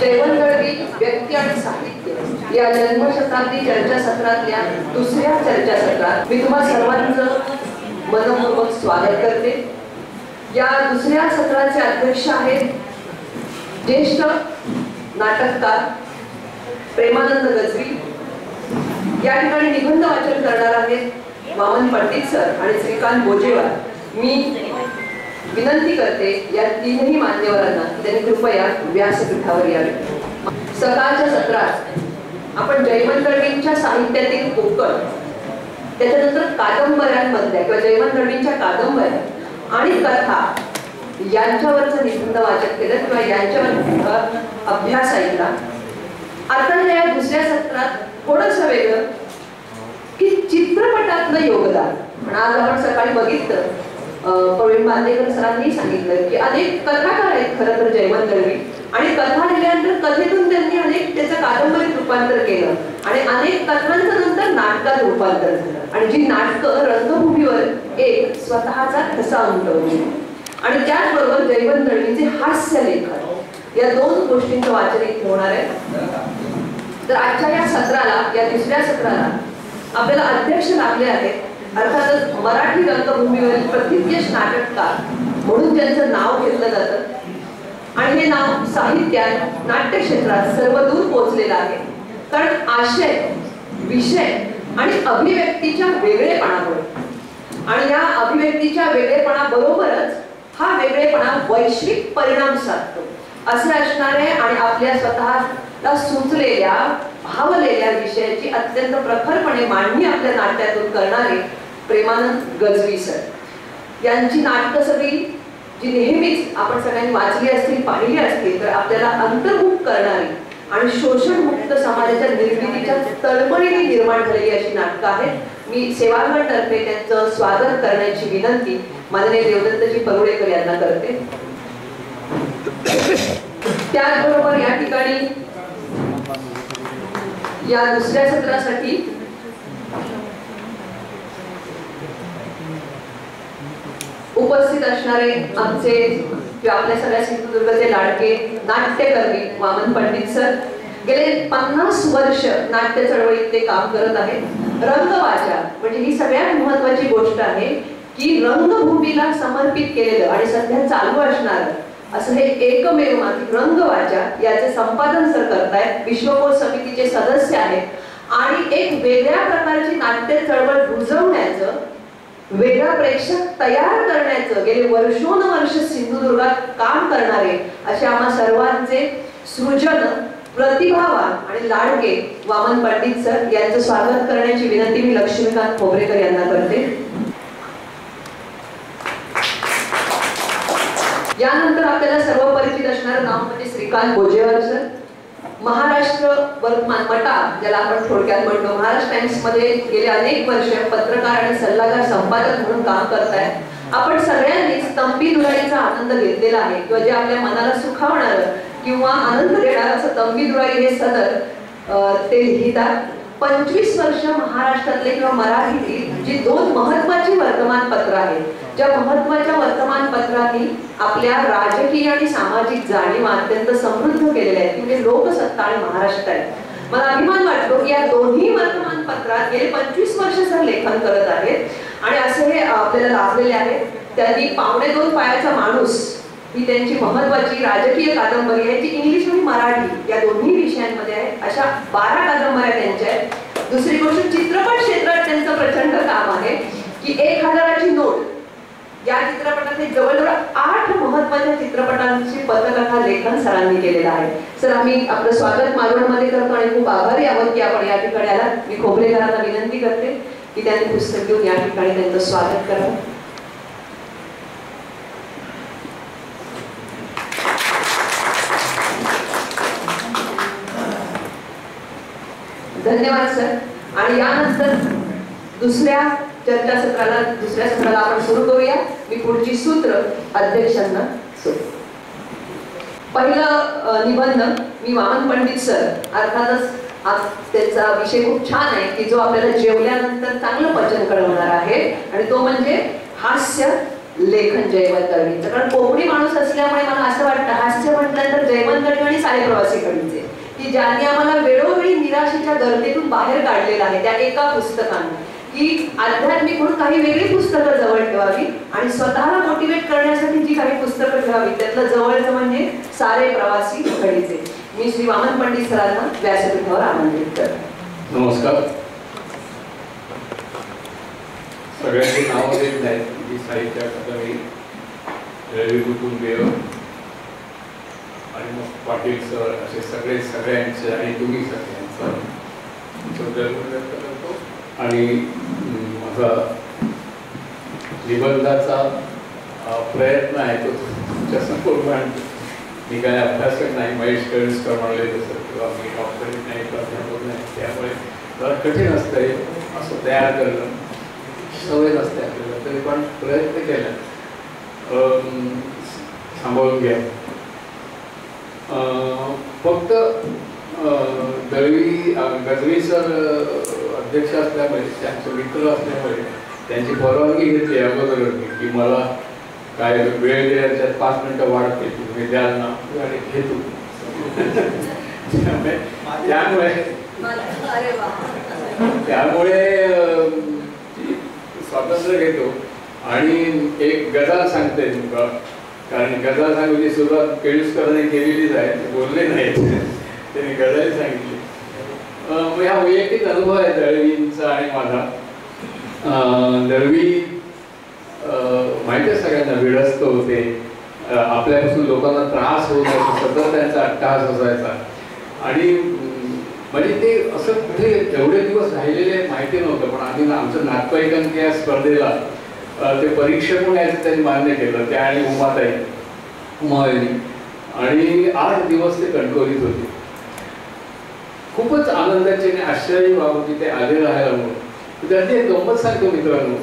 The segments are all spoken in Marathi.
जयवंत दळवी व्यक्ती आणि साहित्य या जन्मशताब्दी चर्चासत्रातल्या दुसऱ्या चर्चासत्रात मी तुम्हा सर्वांचं मनपूर्वक स्वागत करते। या दुसऱ्या सत्राचे अध्यक्ष आहेत ज्येष्ठ नाटककार प्रेमानंद गजवी। या ठिकाणी निबंध वाचन करणार आहेत वामन पंडित सर आणि श्रीकांत बोजेवार। मी विनंती करते या तीनही मान्यवरांना त्यांनी कृपया व्यासपीठावर यावे। सकाळच्या सत्रात आपण जयवंत दळवींच्या साहित्यातील कोकण, त्याच्यानंतर कादंबऱ्यांमधल्या किंवा जयवंत दळवींच्या कादंबऱ्या आणि कथा यांच्यावरचं निबंध वाचन केलं किंवा यांच्यावर अभ्यास ऐकला। आता या दुसऱ्या सत्रात थोडंसं वेगळं की चित्रपटातलं योगदान। पण आज आपण सकाळी बघितलं प्रवीण बांदेकर सरांनी सांगितलं की अनेक कथाकार आहेत खरं तर जयवंत दळवी, आणि कथा लिहिल्यानंतर कथेतून त्यांनी अनेक त्याचं कादंबरीत रूपांतर केलं आणि अनेक कथांचं नंतर नाटकात रूपांतर झालं आणि जी नाटकं रंगभूमीवर एक स्वतःचा ठसा उमटवली। आणि त्याचबरोबर जयवंत दळवींचे हास्य लेखन या दोन गोष्टींचं वाचन इथे होणार आहे। तर आजच्या या सत्राला, या दुसऱ्या सत्राला आपल्याला अध्यक्ष लाभले आहेत अर्थातच मराठी रंगभूमीवरील प्रथितयश नाटककार म्हणून ज्यांचं नाव घेतलं जातं आणि हे नाव साहित्यात, नाट्यक्षेत्रात सर्वदूर पोहोचलेलं आहे। कारण आशय, विषय आणि अभिव्यक्तीच्या वेगळेपणामुळे आणि या अभिव्यक्तीच्या वेगळेपणाबरोबरच हा वेगळेपणा वैश्विक परिणाम साधतो असे असणारे आणि आपल्या स्वतःला सुचलेल्या, भावलेल्या विषयाची अत्यंत प्रखरपणे मांडणी आपल्या नाट्यातून करणारे प्रेमानंद गजवी सर यांची नाटकं सगळी जी नेहमीच आपण सगळ्यांनी वाचली असतील, पाहिली असतील, तर आपल्याला अंतर्मुख करणारी आणि शोषणमुक्त समाजाच्या निर्मितीच्या तळमळीने निर्माण झालेली अशी नाटकं आहेत। मी सेवागणतर्फे त्यांचं स्वागत करण्याची विनंती माननीय देवदत्तजी परुळेकर यांना करते। त्याचबरोबर या ठिकाणी या दुसऱ्या सत्रासाठी उपस्थित असणारे आमचे किंवा आपल्या सगळ्या सिंधुदुर्गचे लाडके नाट्यकर्मी वामन पंडित सर गेले 50 वर्ष नाट्य चळवळीत ते काम करत आहेत। रंगवाचा म्हणजे ही सगळ्यात महत्त्वाची गोष्ट आहे की रंगभूमीला समर्पित केलेलं आणि सध्या चालू असणारं असं हे एकमेव मासिक रंगवाचा याचे संपादन सर करतायत, विश्वकोश समितीचे सदस्य आहेत आणि एक वेगळ्या प्रकारची नाट्य चळवळ रुजवण्याचं, वेगळा प्रेक्षक तयार करण्याचं गेले वर्षोनवर्ष सिंधुदुर्गात काम करणारे असे आम्हा सर्वांचे सृजन, प्रतिभावान आणि लाडके वामन पंडित सर यांचं स्वागत करण्याची विनंती मी लक्ष्मीकांत खोबरेकर यांना करते। यानंतर आपल्याला सर्व परिचित असणारं नाव म्हणजे श्रीकांत बोजेवार सर। महाराष्ट्र वर्तमान मटा ज्याला आपण थोडक्यात म्हणतो, महाराष्ट्र टाइम्स मध्ये गेले अनेक वर्ष पत्रकार आणि सल्लागार संपादक म्हणून काम करतायत। आपण सगळ्यांनीच तंबी दुराईचा आनंद घेतलेला आहे किंवा जे आपल्या मनाला सुखावणार किंवा आनंद देणार असं तंबी दुराई हे सदर ते लिहितात। 25 वर्ष महाराष्ट्रातले किंवा मराठीतील जी दोन महत्त्वाची वर्तमानपत्र आहेत, ज्या महत्त्वाच्या वर्तमानपत्रांनी आपल्या राजकीय आणि सामाजिक जाणीवा अत्यंत समृद्ध केलेल्या आहेत, म्हणजे लोकसत्ता आणि महाराष्ट्र आहे। मला अभिमान वाटतो की या दोन्ही वर्तमानपत्रात गेले 25 वर्ष सर लेखन करत आहेत आणि असे हे आपल्याला लाभलेले आहेत। त्यांनी 2.25 पायाचा माणूस ही त्यांची महत्त्वाची राजकीय कादंबरी आहे जी इंग्लिश आणि मराठी या दोन्ही विषयांमध्ये आहे। अशा 12 कादंबऱ्या त्यांच्या आहेत। दुसरी गोष्ट, चित्रपट क्षेत्रात त्यांचं प्रचंड काम आहे की 1000ची नोट या चित्रपटात जवळजवळ 8 महत्त्वाच्या चित्रपटांची पत्रकथा लेखन सरांनी केलेलं आहे। सर, आम्ही आपलं स्वागत मालवणमध्ये करतो आणि खूप आभारी आहोत की आपण या ठिकाणी आला। मी खोबरेकरांना विनंती करते की त्यांनी पुस्तक घेऊन या ठिकाणी त्यांचं स्वागत करावं। धन्यवाद सर। आणि यानंतर दुसऱ्या सत्राला आपण सुरू करूया। मी पुढची सूत्र अध्यक्षांना सोडतो। पहिलं निबंध मी वामन पंडित सर, अर्थातच आज त्यांचा विषय खूप छान आहे की जो आपल्याला जेवल्यानंतर चांगलं पचन कळवणार आहे आणि तो म्हणजे हास्य लेखन जयवंत दळवींचं. कारण कोकणी माणूस असल्यामुळे मला असं वाटतं हास्य म्हटल्यानंतर जयवंत दळवी आणि सारे प्रवासी कवीचे, की ज्यांनी आम्हाला वेळोवेळी निराशेच्या गर्दीतून बाहेर काढलेलं आहे त्या एका पुस्तकानं, की आध्यात्मिक म्हणून काही वेगळी पुस्तकं जवळ ठेवावी आणि स्वतःला मोटिवेट करण्यासाठी जी काही पुस्तकं ठेवावी त्यातलं जवळचं म्हणजे सारे प्रवासी कवीचे. मी श्री वामन पंडित सरांना व्यासपीठावर आमंत्रित करते. नमस्कार. सगळ्यांची नावं देत नाहीत की साहित्य अकादमी, रवी कुटुंबीय आणि मग पाटील सर असे सगळ्यांचे आणि तुम्ही सगळ्यांचं व्यक्त करतो. आणि माझा निबंधाचा प्रयत्न आहे तो तुमच्या समोर मांडतो. मी काय अभ्यासक नाही, महेश केळुसकर म्हणले तसं, किंवा मी डॉक्टरेट नाही, प्राध्यापक नाही, त्यामुळे जरा कठीण असतं असं तयार करणं, सवय नसते आपल्याला. तरी पण प्रयत्न केला, सांभाळून घ्या. फक्त गजवी सर अध्यक्ष असल्यामुळे, त्यांचे मित्र असल्यामुळे त्यांची परवानगी घेतली अगोदर की मला काय वेळ दिल्या त्यात 5 मिनिटं वाढते, तुम्ही द्याल ना आणि घेतो. त्यामुळे स्वातंत्र्य घेतो. आणि एक गजाल सांगते तुमका, कारण गजाल सांगण्याची सुरुवात केळुसकरांनी केलेलीच आहे, ते बोलले नाहीत, त्यांनी गजाली सांगितली. हा वैयक्तिक अनुभव आहे दळवींचा आणि माझा. दळवी माहिती आहे सगळ्यांना, विडस्त होते, आपल्यापासून लोकांना त्रास होत असतो, सतत त्यांचा अट्टहास असायचा. आणि म्हणजे ते असं कुठे एवढे दिवस राहिलेले माहिती नव्हतं, पण आम्ही आमचं नाटकैकन या स्पर्धेला ते परीक्षक म्हणून यायचं त्यांनी मान्य केलं, त्या आणि उमाताई आणि 8 दिवस ते कणकवलीत होते. खूपच आनंदाची आणि आश्चर्य बाब होती ते आले राहायला म्हणून. त्यांनी एक गंमत सांगतो मित्रांनो,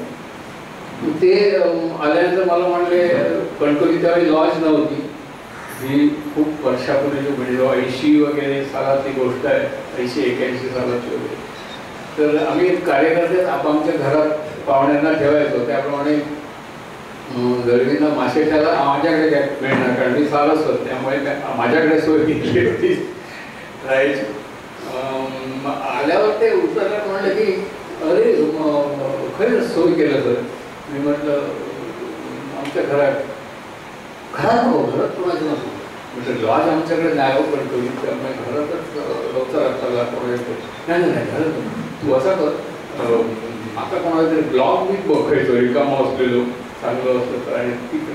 ते आल्यानंतर मला म्हणले, कणकवली त्यावेळी लॉज नव्हती, ही खूप वर्षापूर्वी म्हणजे 80 वगैरे सालातली गोष्ट आहे, 80-81 सालाची वगैरे. तर आम्ही कार्यकर्ते आपापच्या घरात पाहुण्यांना ठेवायचो, त्याप्रमाणे दळवींना मासे खायला माझ्याकडे काय मिळणार, कारण मी सारस होत, त्यामुळे माझ्याकडे सोय घेतली होती राहायची. आल्यावर ते उतरल्या म्हणलं की अरे खरंच सोय केलं तर. मी म्हटलं आमच्या घरात नको, घरात कोणाचं नको म्हटलं, लॉज आमच्याकडे नाही पण कधी, त्यामुळे घरातच लवकर नाही घरात तू असा कर, आता कोणाला तरी ब्लॉक मी बघायचो रिकामा असलेलो चांगलं असलं तर, आणि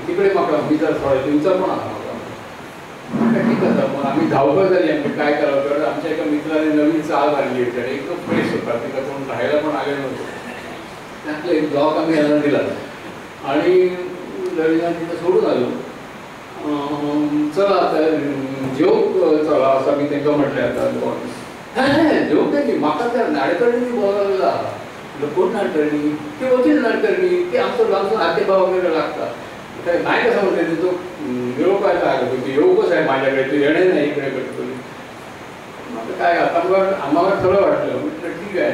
तिकडे मागला मी जर थोड्या दिवसा पण आला होता. ठीक आहे, मग आम्ही धावपळ झाली, आम्ही काय करावं, कारण आमच्या एका मित्राने नवीन चाल आणली होती आणि एकदम फ्रेश होता, तिला कोण राहायला पण आले नव्हतं. त्यातलं एक ब्लॉक आम्ही यांना दिला आणि रविवार तिथं सोडून आलो. चला आता जेव चला असं मी त्यांना म्हटलं. आता जेव नाही, माका त्या नाडकर्णी बोलायला, कोण नाडकर्णी, ते होतील नाडकर्णी, ते आमचं आतेभाव वगैरे लागतात. नाही कसं म्हणते तो निरोप आहे का, योगच आहे माझ्याकडे, तू येणे नाही इकडे करतो. मग काय आता आम्हाला खरं वाटलं, म्हटलं ठीक आहे,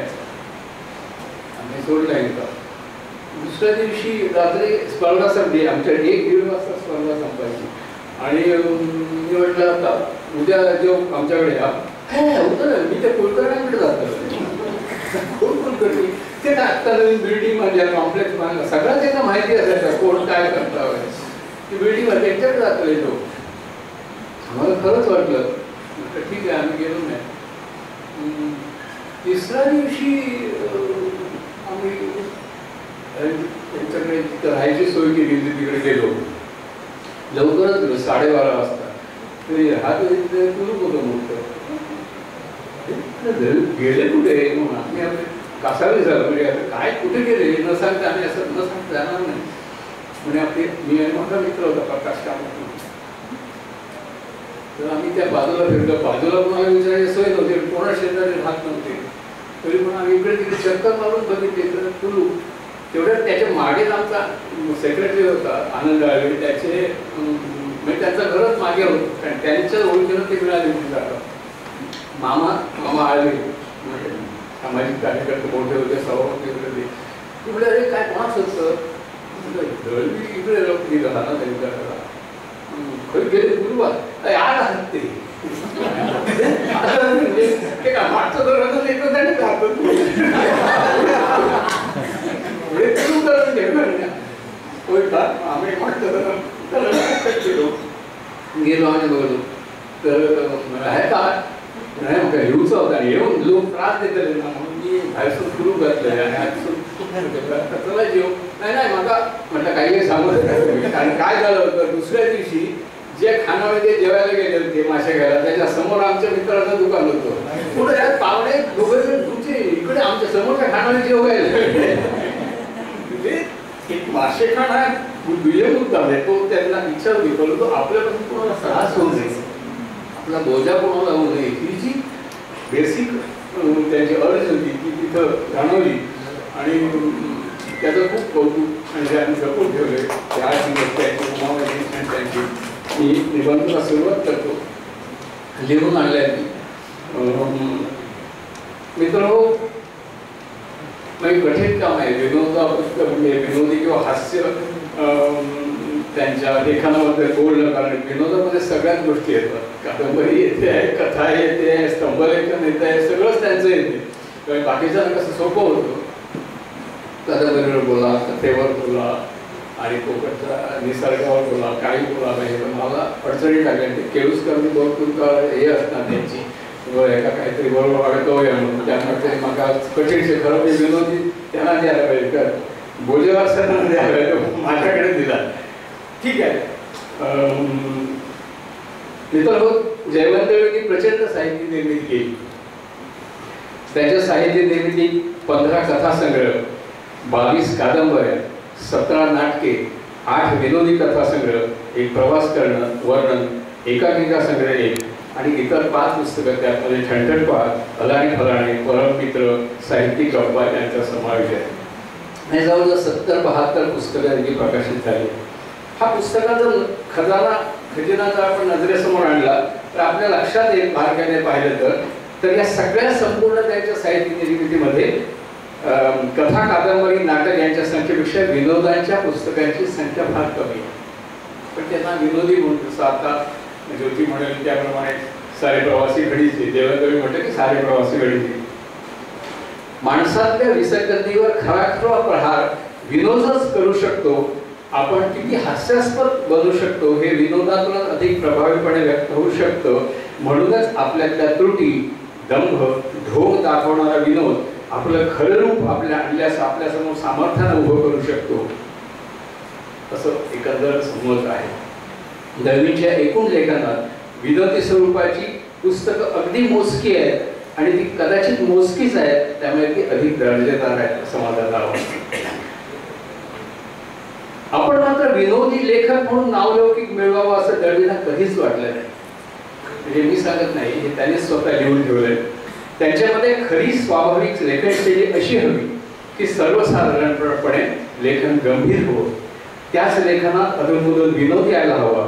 आम्ही सोडलं एकदा. दुसऱ्या दिवशी रात्री स्पर्धा संपली, आमच्या 1-1.5 वाजता स्पर्धा संपायची. आणि मी म्हटलं आता उद्या जेव्हा आमच्याकडे या होतं ना, मी त्या कुलकर्ण्यांकडे जातो. कोण कुलकर्णी, ते ना आत्ता नवीन बिल्डिंग म्हणजे कॉम्प्लेक्स बांधला, सगळं त्यांना माहिती असायचं कोण काय करता. ती बिल्डिंग त्यांच्याकडे जातो येतो. आम्हाला खरंच वाटलं, ठीक आहे आम्ही गेलो नाही. तिसऱ्या दिवशी आम्ही त्यांच्याकडे राहायची सोय केली होती, तिकडे गेलो. लवकरच गेलो 12:30 वाजता. तरी हा कुलूप होतो मोठं. गेले कुठे म्हणून आम्ही आपले कासावी झालं, म्हणजे आता काय कुठे गेले न सांगता, आम्ही असं न सांगता जाणार नाही. म्हणजे आपले मी आणि मोठा मित्र होता प्रकाश कामत. तर आम्ही त्या बाजूला फिरलो, बाजूला पण आम्ही विचारायची सोय नव्हती, कोणा शेजारी राहत नव्हते. तरी पण आम्ही इकडे तिकडे चक्कर मारून बघितले तर कुलूप. तेवढ्यात त्याच्या मागेच आमचा सेक्रेटरी होता आनंद आळवे, त्याचे म्हणजे त्यांचं घरच मागे होतं, कारण त्यांच्या ओळखीनं ते मिळाले जातात. मामा आळवे सामाजिक कार्यकर्ते मोठे होते, सभापती होते. ते म्हणजे अरे काय कोणाच होतं, इकडे राहणार त्यांच्या खरी गेले गुरुवार आठ आहेत ते काय मागचं धरण येतं त्यांनी राहतो आम्ही मागचं धरण गेलो आणि बघलो तर आहे का नाही मग येऊच होता येऊन लोक त्रास देतले ना म्हणून मी बाहेरसून सुरू घातलंय आणि चला जेव नाही नाही मला म्हटलं काही सांगू कारण काय झालं होतं दुसऱ्या दिवशी जे खानामध्ये जेवायला गेले होते मासे घ्यायला त्याच्या समोर आमच्या मित्राचं दुकान होतं पुढे पावणे दोघे तुमचे इकडे आमच्या समोरच्या खानामध्ये जेवायला एक मासे खाणा दुय्यम मुद्दा आहे तो त्यांना इच्छा होती परंतु आपल्यापासून कोणाला त्रास होऊ नये आपला बोजा कोणाला होऊ नये ही जी बेसिक त्यांची अर्ज होती ती तिथं जाणवली आणि त्याचं खूप कौतुक आणि त्यांनी जपून ठेवले त्या त्यांची मी निबंधाला सुरुवात करतो लिहून आणल्या मित्रांनो कठीण काम आहे विनोदी किंवा हास्य त्यांच्या लेखनाबद्दल बोलणं कारण विनोदामध्ये सगळ्याच गोष्टी येतात कादंबरी येते आहे कथा येते आहे स्तंभलेखन येते आहे सगळंच त्यांचं येते बाकीच्यांना कसं सोपं होतं कादंबरीवर बोला कथेवर बोला आणि कोकणच्या निसर्गावर बोला काही बोला पाहिजे पण मला अडचणी लागल्या केळुसकरनी भरपूर हे असणार त्यांची एका काहीतरी बरोबर वागतोय म्हणून त्यामुळे मला कठीणचे खरं मी विनोदी त्यांना द्यायला पाहिजे तर बोजेवार सरांना द्यायला पाहिजे माझ्याकडे दिला ठीक आहे मित्रांनो जयवंत यांनी प्रचंड साहित्य निर्मिती केली त्याच्या साहित्य निर्मिती 15 कथासंग्रह 22 कादंबऱ्या 17 नाटके 8 विनोदी कथासंग्रह एक प्रवास करणं वर्णन एकांकिका संग्रह 1 आणि इतर 5 पुस्तकं त्यामध्ये ठणठणपाठ अलाणी फलाणी परममित्र साहित्यिक गप्पा यांचा समावेश आहे आणि जवळजवळ 70-72 पुस्तकं यांची प्रकाशित झाली हा पुस्तकाचा खजिना जर आपण नजरेसमोर आणला तर आपल्या लक्षात येईल बारकाईने पाहिलं तर या सगळ्या संपूर्ण त्यांच्या साहित्य निर्मितीमध्ये कथा कादंबरी नाटक यांच्या संख्येपेक्षा विनोदांच्या पुस्तकांची संख्या फार कमी आहे पण त्यांना विनोदी म्हणून जसं आता ज्योती म्हणेल त्याप्रमाणे सारे प्रवासी घडीचे देवेंद्र म्हटलं की सारे प्रवासी घडीचे माणसातल्या विसंगतीवर खराखरा प्रहार विनोदच करू शकतो आपण किती हास्यास्पद बनू शकतो हे विनोदातून अधिक प्रभावीपणे व्यक्त होऊ शकतं म्हणूनच आपल्यातल्या त्रुटी दंभ ढोंग दाखवणारा विनोद आपलं खरं रूप आपल्या आणल्यास आपल्यासमोर सामर्थ्यानं उभं करू शकतो असं एकंदर समज आहे दळवींच्या एकूण लेखनात विनोदी स्वरूपाची पुस्तकं अगदी मोजकी आहेत आणि ती कदाचित मोजकीच आहेत त्यामुळे ती अधिक दर्जेदार आहेत असं माझं नाव आपण मात्र विनोदी लेखक म्हणून नावलौकिक मिळवावं असं दळवींना कधीच वाटलं नाही म्हणजे मी सांगत नाही हे त्यांनी स्वतः लिहून ठेवलंय त्यांच्यामध्ये खरी स्वाभाविक लेखनशैली अशी हवी की सर्वसाधारणपणे लेखन गंभीर हो त्याच लेखनात अधूनमधून विनोद यायला हवा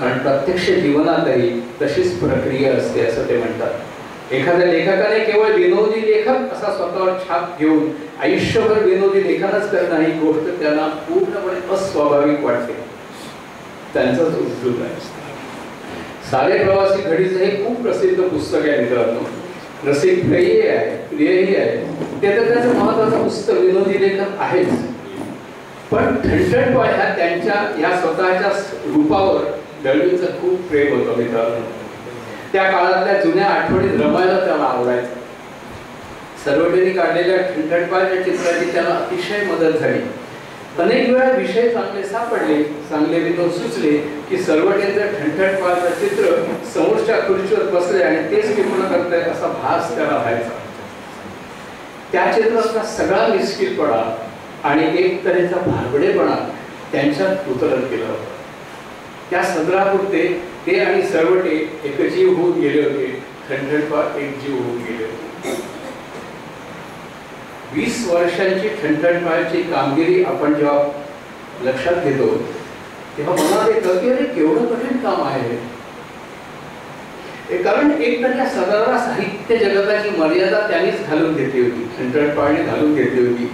कारण प्रत्यक्ष जीवनातही तशीच प्रक्रिया असते असं ते म्हणतात एखाद्या लेखकाने केवळ विनोदी लेखक असा स्वतःवर छाप घेऊन आयुष्यभर विनोदी लेखनच करणं ही गोष्ट त्यांना पूर्णपणे अस्वाभाविक वाटते त्यांचाच उद्योग आहे सारे प्रवासी घडीचं हे खूप प्रसिद्ध पुस्तक आहे मित्रांनो रसिकही आहे प्रियही आहे ते तर त्याचं महत्वाचं पुस्तक विनोदी लेखन आहेच पण ठणठणपाठ ह्या त्यांच्या या स्वतःच्या रूपावर दळवींचं खूप प्रेम होतं मित्रांनो त्या काळातल्या जुन्या आठवणीत रमायला त्याला आवडायचं सर्वटेने काढलेल्या ठणठणपाठच्या चित्राची त्याला अतिशय मदत झाली अनेक वेळा विषय चांगले सापडले चांगले विनोद सुचले की सर्वटेंचं ठणठणपाठचं चित्र समोरच्या खुर्चीवर बसले आणि तेच टिपणं करतायत असा भास त्याला व्हायचा त्या चित्राचा सगळा मिश्किलपणा आणि एक तऱ्हेचा भाबडेपणा त्यांच्यात उतरत गेला होता त्या सदरापुरते ते आणि सर्वटे एकजीव होऊन गेले होते ठणठणपाठ एकजीव होऊन गेले होते 20 वर्षांची ठणठणपाठची कामगिरी आपण जेव्हा लक्षात घेतो तेव्हा मनात येतं की अरे केवढं कठीण काम आहे कारण एक तर या सदराला साहित्य जगताची मर्यादा त्यांनीच घालून घेतली होती ठणठणपाठने घालून घेतली होती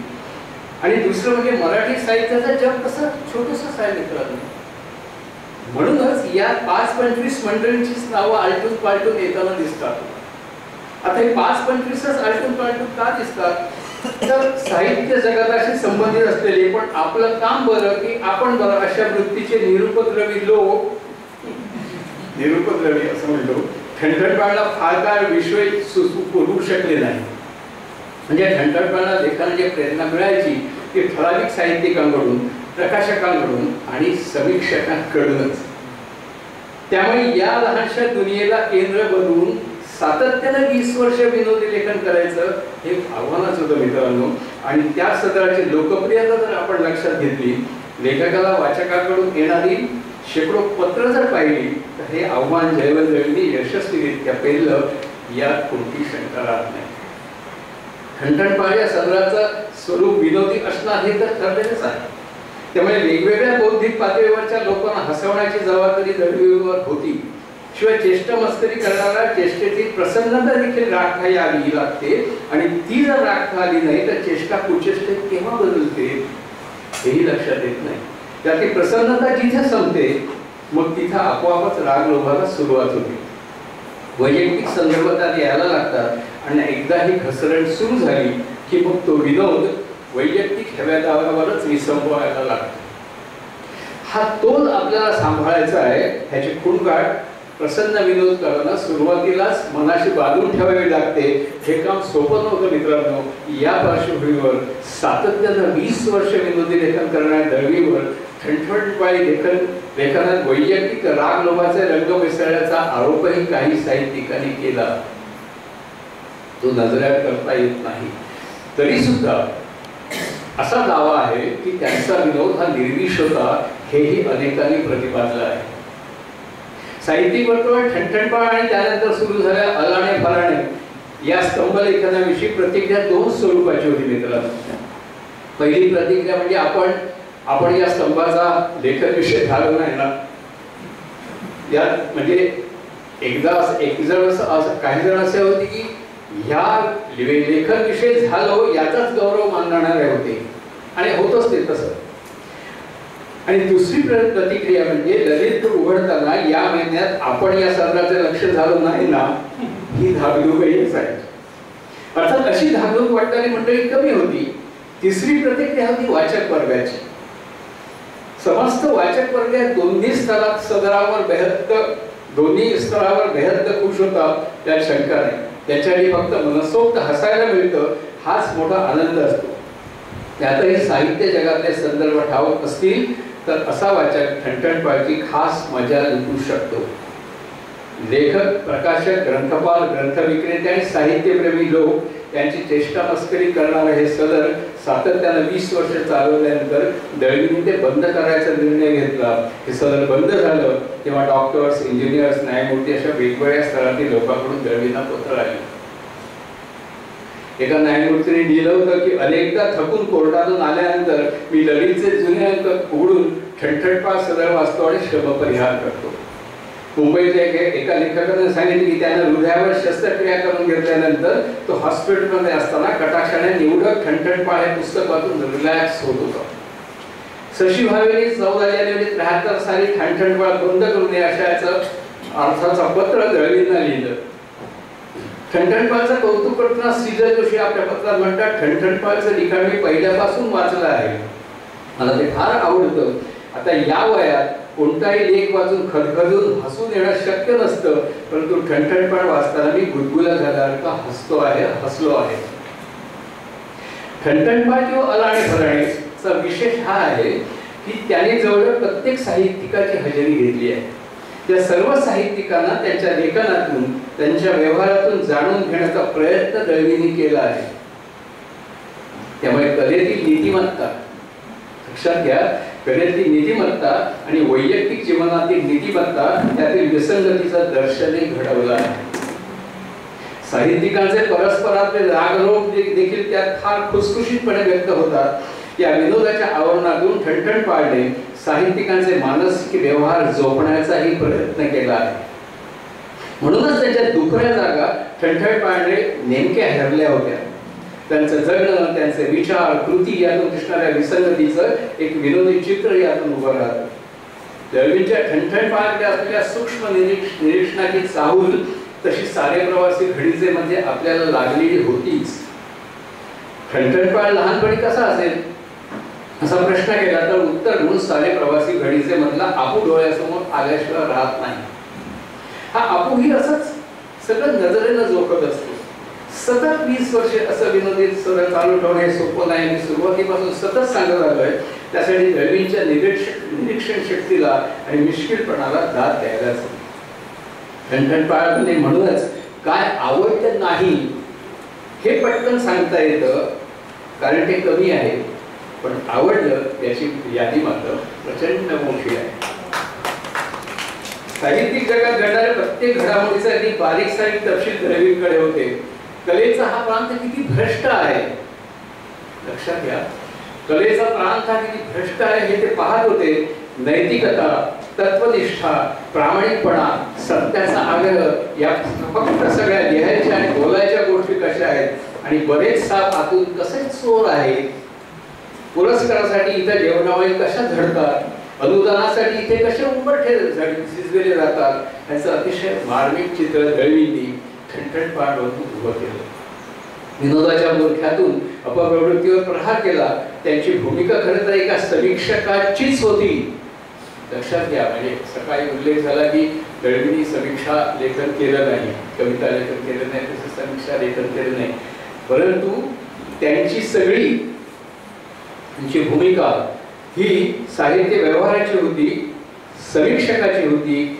आणि दुसरं म्हणजे मराठी साहित्याचं जग कसं छोटंसं आहे मित्रांनो. म्हणूनच या 5-25 मंडळींचीच नावं आलटून पालटून येताना दिसतात. आता हे 5-25च आलटून पालटून का दिसतात? तर साहित्य जगताशी संबंधित असलेले पण आपलं काम बरं की आपण बरं अशा वृत्तीचे निरुपद्रवी लोक, निरुपद्रवी असं म्हणतो, ठणठणपाळला फार काळ विश्व पुरवू शकले नाही. म्हणजे ठणठणपाळला लेखनाची जे प्रेरणा मिळायची ती ठराविक साहित्यिकांकडून, प्रकाशकांकडून आणि समीक्षकांकडूनच. त्यामुळे या लहानशा दुनियेला केंद्र बनवून सातत्यानं 20 वर्ष विनोदी लेखन करायचं हे आव्हानच होतं मित्रांनो. आणि त्या सदराची लोकप्रियता जर आपण लक्षात घेतली, लेखकाला वाचकाकडून येणारी शेकडो पत्र जर पाहिली तर हे आव्हान जयवंतरावांनी यशस्वीरित्या पेललं यात कोणती शंका राहत नाही. ठणठणपाळ या सदराचं स्वरूप विनोदी असणार हे तर ठरलेलंच आहे. त्यामुळे वेगवेगळ्या बौद्धिक पातळीवरच्या लोकांना हसवण्याची जबाबदारी दळवीवर होती. शिवाय चेष्टा मस्करी करणारा चेष्टेची प्रसन्नता देखील राखता यावी लागते. आणि ती जर राखता आली नाही तर चेष्टा कुचेष्टेत केव्हा बदलते हेही लक्षात येत नाही. त्याची प्रसन्नता जिथे संपते मग तिथं आपोआपच राग लोभाला सुरुवात होते. वैयक्तिक संदर्भात यायला लागतात आणि एकदा ही घसरण सुरू झाली की मग तो विनोद वैयक्तिक हेव्यादारावरच विसंबवायला लागतो. हा तोल आपल्याला सांभाळायचा आहे. ह्याची खूणगाठ प्रसन्न विनोद करताना सुरुवातीलाच मनाशी बांधून ठेवावी लागते. हे काम सोपं नव्हतं मित्रांनो. या पार्श्वभूमीवर सातत्यानं 20 वर्ष विनोदी लेखन करणाऱ्या दळवीवर ठणठणपाळी लेखनात वैयक्तिक राग लोभाचे रंग मिसळण्याचा आरोपही काही साहित्यिकांनी केला. तो नजरेआड करता येत नाही. तरी सुद्धा असा दावा आहे की त्यांचा विनोद हा निर्विष होता हेही अनेकांनी प्रतिपादलं आहे. साहित्यिक वर्तुळात ठणठणपाळ आणि त्यानंतर सुरू झाल्या अलाणे फलाणे या स्तंभलेखनाविषयी प्रतिक्रिया 2 स्वरूपाची होती मित्रांनो. पहिली प्रतिक्रिया म्हणजे आपण या स्तंभाचा लेखन विषय झालो नाही ना. यात म्हणजे काही जण असे होते की ह्या लेखन विषय झालो याचाच गौरव मानणारे होते आणि होतच ते तसं. आणि दुसरी प्रतिक्रिया म्हणजे ललित उघडताना या महिन्यात आपण या सदराचे लक्ष झालो नाही ना ही धाकधूकही असायची. अर्थात अशी धाकधूक वाटणारी मंडळी कमी होती. तिसरी प्रतिक्रिया होती वाचक वर्गाची. समस्त वाचक वर्ग दोन्ही स्तरावर बेहद्द खुश होता त्यात शंका नाही. त्याच्यासाठी फक्त मनसोक्त हसायला मिळतं हाच मोठा आनंद असतो. त्यातही साहित्य जगातले संदर्भ ठाऊक असतील तर असा वाचक ठणठणपाळची खास मजा लुटू शकतो. लेखक, प्रकाशक, ग्रंथपाल, ग्रंथविक्रेते आणि साहित्यप्रेमी लोक यांची चेष्टा मस्करी करणारे हे सदर सातत्यानं 20 वर्ष चालवल्यानंतर दळवींनी ते बंद करायचा निर्णय घेतला. हे सदर बंद झालं तेव्हा डॉक्टर्स, इंजिनियर्स, न्यायमूर्ती अशा वेगवेगळ्या स्तरातील लोकांकडून दळवींना पत्र आले. एका न्यायमूर्तीने लिहिलं होतं की अनेकदा थकून कोर्टातून आल्यानंतर मी ललितचे जुने अंक उघडून ठणठणपाळ सदर वाचतो आणि श्रमपरिहार करतो. मुंबईत एका लेखकाने सांगितले की त्यानं हृदयावर शस्त्रक्रिया करून घेतल्यानंतर तो हॉस्पिटलमध्ये असताना कटाक्षाने निवडक ठणठणपाळ हे पुस्तक वाचून रिलॅक्स होत होता. शशी भावेने 14 जानेवारी 73 साली ठणठणपाळ बंद करू नये अशाचं अर्थाचा पत्र दळवींना लिहिलं. ठणठणपाळचं कौतुक करताना श्रीजय जोशी आपल्या पत्रात म्हणतात, ठणठणपाळचं लिखाण मी पहिल्यापासून वाचलं आहे, मला ते फार आवडतं. आता या वयात कोणताही लेख वाचून खदखदून हसून येणं शक्य नसतं, परंतु ठणठणपाळ वाचताना मी गुदगुला झाल्यासारखा हसलो आहे. ठणठणपाळ किंवा अलाणे फलाणेचा विशेष हा आहे की त्याने जवळजवळ प्रत्येक साहित्यिकाची हजेरी घेतली आहे. त्या सर्व साहित्यिकांना त्यांच्या लेखनातून, त्यांच्या व्यवहारातून जाणून घेण्याचा प्रयत्न दळवींनी केला आहे. त्यामुळे कलेतील नीतिमत्ता लक्षात घ्या, कलेतील नीतिमत्ता आणि वैयक्तिक जीवनातील नीतिमत्ता त्यातील विसंगतीचा दर्शनही घडवलं आहे. साहित्यिकांचे परस्परातले रागरोग देखील त्यात फार खुसखुशीतपणे व्यक्त होतात. या विनोदाच्या आवरणातून ठणठणपाळने साहित्यिकांचे मानसिक व्यवहार जोपण्याचाही प्रयत्न केला आहे. म्हणूनच त्याच्या दुखऱ्या जागा ठणठणपाळने नेमक्या हरल्या होत्या. त्यांचं जगणं, त्यांचे विचार, कृती यातून दिसणाऱ्या विसंगतीचं एक विनोदी चित्र यातून उभं राहतं. दळवींच्या ठणठणपणाकडे असलेल्या सूक्ष्म निरीक्षणाची चाहूल तशी सारे प्रवासी घडीचे मध्ये आपल्याला लागलेली होतीच. ठणठणपण लहानपणी कसा असेल असा प्रश्न केला तर उत्तर म्हणून सारे प्रवासी घडीचे मधला आपू डोळ्यासमोर आल्याशिवाय राहत नाही. हा आपू ही असंच सगळं नजरेनं जोखत असतो. सतत 20 वर्षे असं विनोदी सगळं चालू ठेवणे सोपं नाही. मी सुरुवातीपासून सतत सांगत आलोय. त्यासाठी दळवींच्या निरीक्षण शक्तीला आणि मिश्किलपणाला दाद द्यायलाच हवी. ठणठणपणाने म्हणूनच काय आवडतं नाही हे पटकन सांगता येतं कारण ते कमी आहे, पण आवडलं त्याची यादी मात्र प्रचंड मोठी आहे. साहित्यिक जगात घडणाऱ्या प्रत्येक घडामोडीसाठी बारीक सारीक तपशील दळवींकडे होते. कलेचा हा प्रांत किती भ्रष्ट आहे लक्षात घ्या. कलेचा प्रांत हा किती भ्रष्ट आहे हे ते पाहत होते. नैतिकता, तत्वनिष्ठा, प्रामाणिकपणा, सत्याचा आग्रह या फक्त सगळ्या लिहायच्या आणि बोलायच्या गोष्टी कशा आहेत आणि बरेच साप आतून कसे चोर आहेत. पुरस्कारासाठी इथे जेवणावळी कशा झडतात, अनुदानासाठी इथे कसे उंबरठे शिजलेले जातात याचं अतिशय मार्मिक चित्र दळवींनी ठणठणपणावरून उभं केलं. विनोदाच्या मूर्ख्यातून अपप्रवृत्तीवर प्रहार केला. त्यांची भूमिका खरं तर एका समीक्षकाचीच होती. लक्षात घ्या. म्हणजे सकाळी उल्लेख झाला की दळवींनी समीक्षा लेखन केलं नाही, कविता लेखन केलं नाही, तसं समीक्षा लेखन केलं नाही, परंतु त्यांची सगळी त्यांची भूमिका ही साहित्य व्यवहाराची होती, समीक्षकाची होती.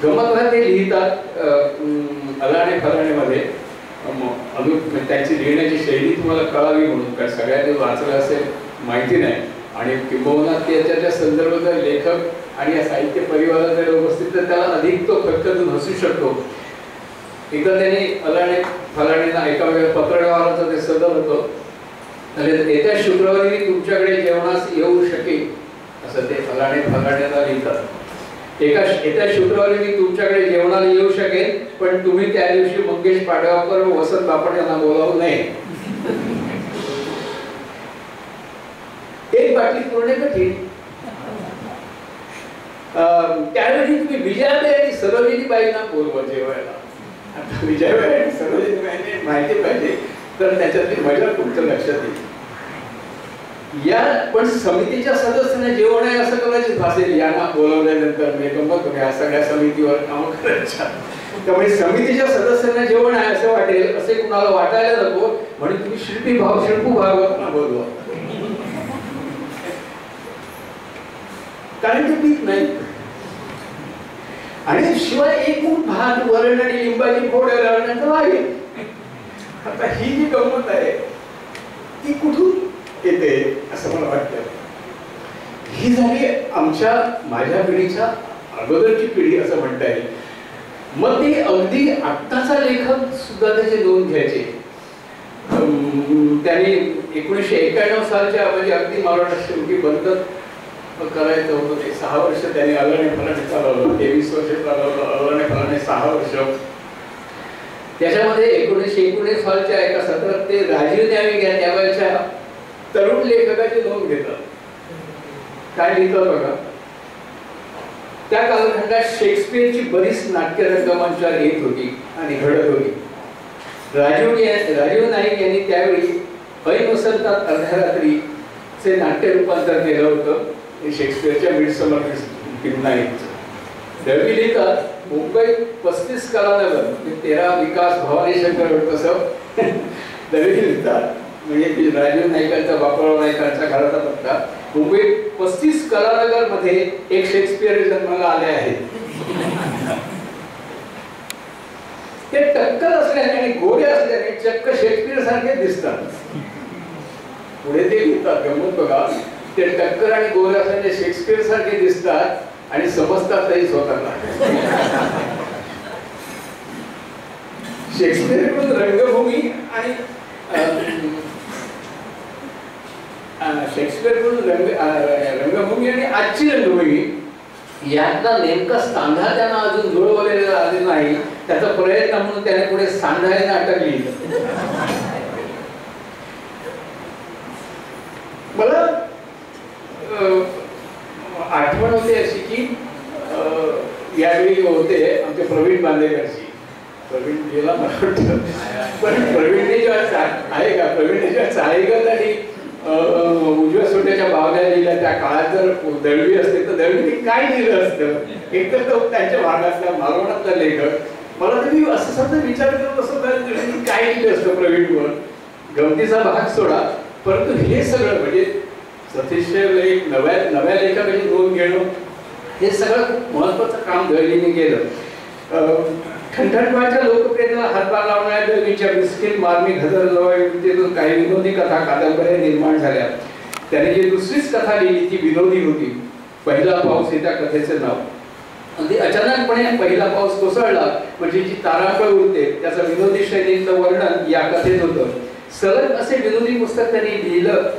गमत ते लिहितात अलाणे फलाणेमध्ये त्यांची लिहिण्याची शैली तुम्हाला कळावी म्हणून, कारण सगळ्यांनी वाचलं असेल माहिती नाही आणि किंबहुना त्याच्या संदर्भात लेखक आणि या साहित्य परिवारात जर उपस्थित तर त्याला अधिक तो खटखटून हसू शकतो. एकदा त्यांनी अलाणे फलाणेंना एका वेळेला पत्रव्यवहाराचं ते सदर होतं. येत्या शुक्रवारी तुमच्याकडे जेवणास येऊ शकेल असं ते फलाणेंना लिहितात. येत्या शुक्रवारी मी तुमच्याकडे जेवणाला येऊ शकेल, पण तुम्ही त्या दिवशी मंगेश पाडगावकर व वसंत बापट यांना बोलावू नये. एक बाटली पूर्ण कठीण. त्यावेळी तुम्ही विजयाबाई आणि सरोजिनीबाईंना बोलवा जेवायला. आता विजयाबाई आणि सरोजिनीबाईंनी माहिती पाहिजे तर त्याच्यातली मजा तुमच्या लक्षात येईल. या पण समितीच्या सदस्यांना जेवण आहे असं कदाचित भासेल यांना बोलवल्यानंतर मी गंमत या सगळ्या समितीवर काम करायच्या. त्यामुळे समितीच्या सदस्यांना जेवण आहे असं वाटेल असे कुणाला वाटायला नको म्हणून तुम्ही शिल्पू भागवतांना बोलवा, कारण ते पीक नाही. आणि शिवाय एक भात वरण आणि लिंबाची फोड लावण्याचं आहे. आता ही जी गंमत आहे ती कुठून येते असं मला वाटतं. ही झाली माझ्या पिढीच्या अगोदरची पिढी असं म्हणता येईल. मग ते अगदी आत्ताचा लेखक सुद्धा त्याची नोंद घ्यायचे. त्यांनी 1991 सालच्या म्हणजे अगदी मला वाटतं शेवटी बंद करायचं होतं ते 6 वर्ष त्यांनी अलाणे फलाणे चालवलं, 23 वर्ष चालवलं अलाणे फलाणे 6 वर्ष. त्याच्यामध्ये 1919 सालच्या एका सत्रात ते राजीव न्यावी त्यावेळेच्या तरुण लेखकाची नोंद घेतात. काय लिहितात बघा. त्या कालखंडात शेक्सपियरची बरीच नाट्य रंगमंचावर येत होती आणि घडत होती. राजीव नाईक यांनी त्यावेळी ऐन वसंतात अर्ध्या रात्रीचे नाट्य रूपांतर केलं होतं शेक्सपियरच्या मिडसमर नाईटचं. दळवी लिहितात मुंबईत 35 कलानगर 13 विकास भवानी शंकर तसं दळवी लिहितात. म्हणजे राजीव नाईकांचा बापराव नाईकांच्या घराचा पत्ता. मुंबईत 35 कलानगर मध्ये एक शेक्सपियर जन्माला आले आहेत. ते टक्कर असल्याने आणि गोरे असल्याने चक्क शेक्सपियर सारखे दिसतात. पुढे ते लिहितात गंमत बघा. ते टक्कर आणि गोरे असल्याने शेक्सपियर सारखे दिसतात आणि समजतातही स्वतःला. शेक्सपियरकडून रंगभूमी आणि शेक्सपियरकडून रंगभूमी आणि आजची रंगभूमी यातला नेमका सांधा त्यांना अजून जुळवलेला आलेला नाही. त्याचा प्रयत्न म्हणून त्याने पुढे सांधा हे नाटक लिहिलं. मला आठवण होते अशी की यावेळी होते आमचे प्रवीण बांदेकरची. प्रवीण गेला मला वाटतं, पण प्रवीणने जेव्हा आहे का, प्रवीणने जेव्हा चाळीगत आणि उजव्या सोट्याच्या बावल्या लिहिल्या त्या काळात जर दळवी असते तर दळवीने काय लिहिलं असतं. एकतर तो त्यांच्या भागातला मालवणातला लेखक, मला तरी असं समजा विचार करत असं दळवीने काय लिहिलं असतं प्रवीणवर. गमतीचा भाग सोडा, परंतु हे सगळं म्हणजे सतीशचे लेख नव्या लेखाची नोंद घेणं हे सगळं खूप महत्वाचं काम दळवीने केलं. ठणठणवाच्या लोकप्रियतेला हातभार लावणाऱ्या दळवीच्या मिस्किन मार्मी गझल लवाईतून काही विनोदी कथा कादंबऱ्या निर्माण झाल्या. त्याने जी दुसरीच कथा लिहिली ती विनोदी होती. पहिला पाऊस हे त्या कथेचे नाव. अगदी अचानकपणे पहिला पाऊस कोसळला म्हणजे जी तारांबळ उडते त्याचं विनोदी शैलीचं वर्णन या कथेत होतं. सलग असे विनोदी पुस्तक त्यांनी लिहिलं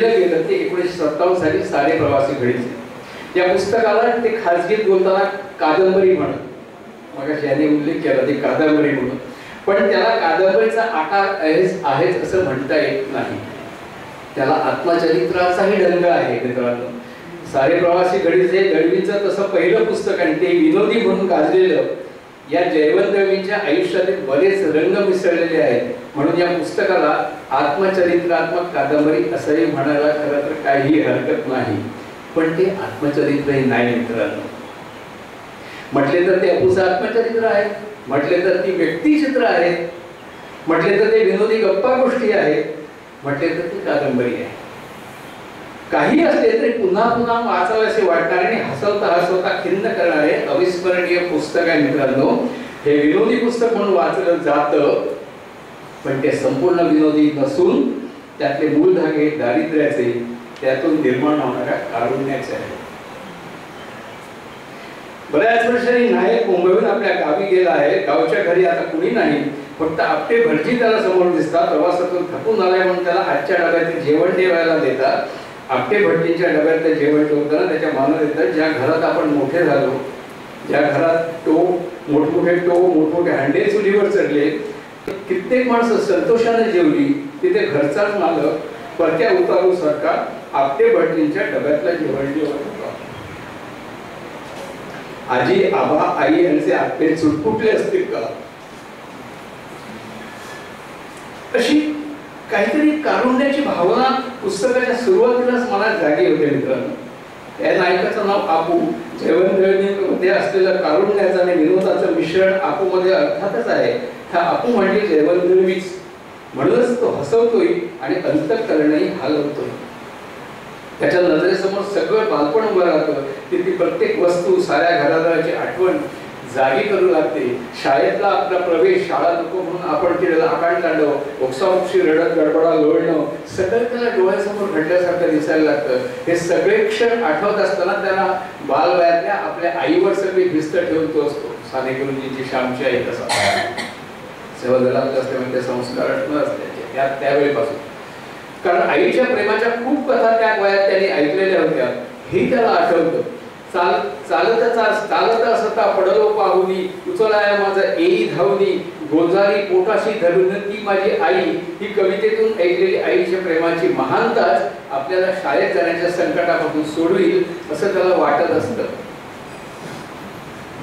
गेलं ते 1957 साली सारे प्रवासी घडीचे. या पुस्तकाला ते खाजगीत बोलताना कादंबरी म्हणत, मग ज्याने उल्लेख केला ते कादंबरी म्हणून, पण त्याला कादंबरीचा आकार आहेच असं म्हणता येत नाही. त्याला आत्मचरित्राचाही ढंग आहे मित्रांनो. सारे प्रवासी घडीचे दळवींचं तसं पहिलं पुस्तक आणि ते विनोदी म्हणून गाजलेलं. या जयवंत दळवींच्या आयुष्यातील बरेच रंग मिसळलेले आहेत, म्हणून या पुस्तकाला आत्मचरित्रात्मक कादंबरी असंही म्हणायला खरं तर काही हरकत नाही. पण ते आत्मचरित्रही नाही मित्रांनो. म्हटले तर ते अपूचं आत्मचरित्र आहे, म्हटले तर ती व्यक्तिचित्र आहेत, म्हटले तर ते विनोदी गप्पा गोष्टी आहेत, म्हटले तर ती कादंबरी आहे. काही असले तरी पुन्हा पुन्हा वाचावे असे वाटणारे आणि हसवता खिन्न करणारे अविस्मरणीय पुस्तक आहे मित्रांनो. हे विनोदी पुस्तक म्हणून वाचलं जातं, पण ते संपूर्ण विनोदी नसून त्यातले मूळ धागे दारिद्र्याचे, त्यातून निर्माण होणाऱ्या कारुण्याचे आहे. बऱ्याच वर्षांनी नायक मुंबईहून आपल्या गावी गेला आहे. गावच्या घरी आता कुणी नाही, फक्त आपटे भटजी त्याला समोर दिसतात. प्रवासातून थकून आलाय म्हणून त्याला आजच्या डब्यात जेवण ठेवायला देतात. आपटे भटजींच्या डब्यात ते जेवण ठेवताना त्याच्या मानात येतात, ज्या घरात आपण मोठे झालो, ज्या घरात मोठमोठे हांडे चुलीवर चढले, कित्येक माणसं संतोषाने जेवली, तिथे घरचाच मालक परक्या उतारू सारखा आपटे भटजींच्या डब्यातला जेवण जेवत होता. आजी आबा आई यांचे आपटे चुटपुटले असतील का? अशी काहीतरी कारुण्याची भावना पुस्तकाच्या सुरुवातीलाच मला जागी होते मित्रांनो. त्या नायकाचं नाव आपू. जयवंत दळवींमध्ये असलेलं कारुण्याचं आणि विनोदाचं मिश्रण आपूमध्ये अर्थातच आहे. हा आपू म्हणजे जयवंत दळवीच, म्हणूनच तो हसवतोय आणि अंतःकरणही हलवतोय. त्याच्या नजरेसमोर सगळं बालपण उभं राहतं. ती प्रत्येक वस्तू साऱ्या घरादाराची आठवण जागी करू लागते. शाळेतला आपला प्रवेश, शाळा नको म्हणून आपण केलेला आकांडतांडव, ओक्साओक्शी रडत गडबडा लोळणं, सगळं त्याला डोळ्यासमोर घडल्यासारखं दिसायला लागतं. हे सगळे क्षण आठवत असताना त्याला बालवयातल्या आपल्या आईवर सगळी भिस्त ठेवतो असतो. साने गुरुजींची श्यामची आई तसा सेवादलात असल्यामुळे ते संस्कार असते त्यावेळेपासून. कारण आईच्या प्रेमाच्या खूप कथा त्या वयात त्यांनी ऐकलेल्या होत्या, हे त्याला आठवतं. चालत असता पडलो पाहुनी, उचलाया माझा येई धावनी, गोंजारी पोटाशी धरून ती माझी आई. ही कवितेतून ऐकलेली आईच्या प्रेमाची महानताच आपल्याला शाळेत जाण्याच्या संकटापासून सोडविल असं त्याला वाटत असतं.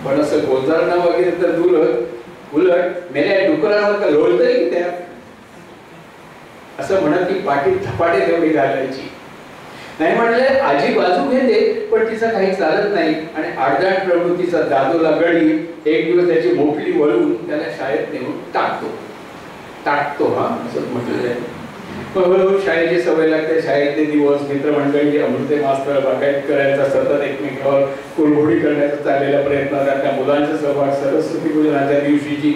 पण असं गोंजारणं वगैरे तर उलट मेल्या डुकरासारखं लोळतंय की त्या, असं म्हणत ती पाठीत धपाटे तेवढी घालायची. नाही म्हणले आजी बाजू घेते, पण तिचं काही चालत नाही आणि आडदाट प्रवृत्तीचा दादूला गडी एक दिवस त्याची मोकली वळून त्याला शाळेत नेऊन टाकतो हा असं म्हटलेलं आहे. हळूहळू शाळेची सवय लागते. शाळेतले दिवस, मित्रमंडळी, अमृते मास्तर, बागायत करायचा, सतत एकमेकावर कुरघोडी करण्याचा चाललेला प्रयत्न, त्या मुलांचा सहभाग, सरस्वती पूजनाच्या दिवशीची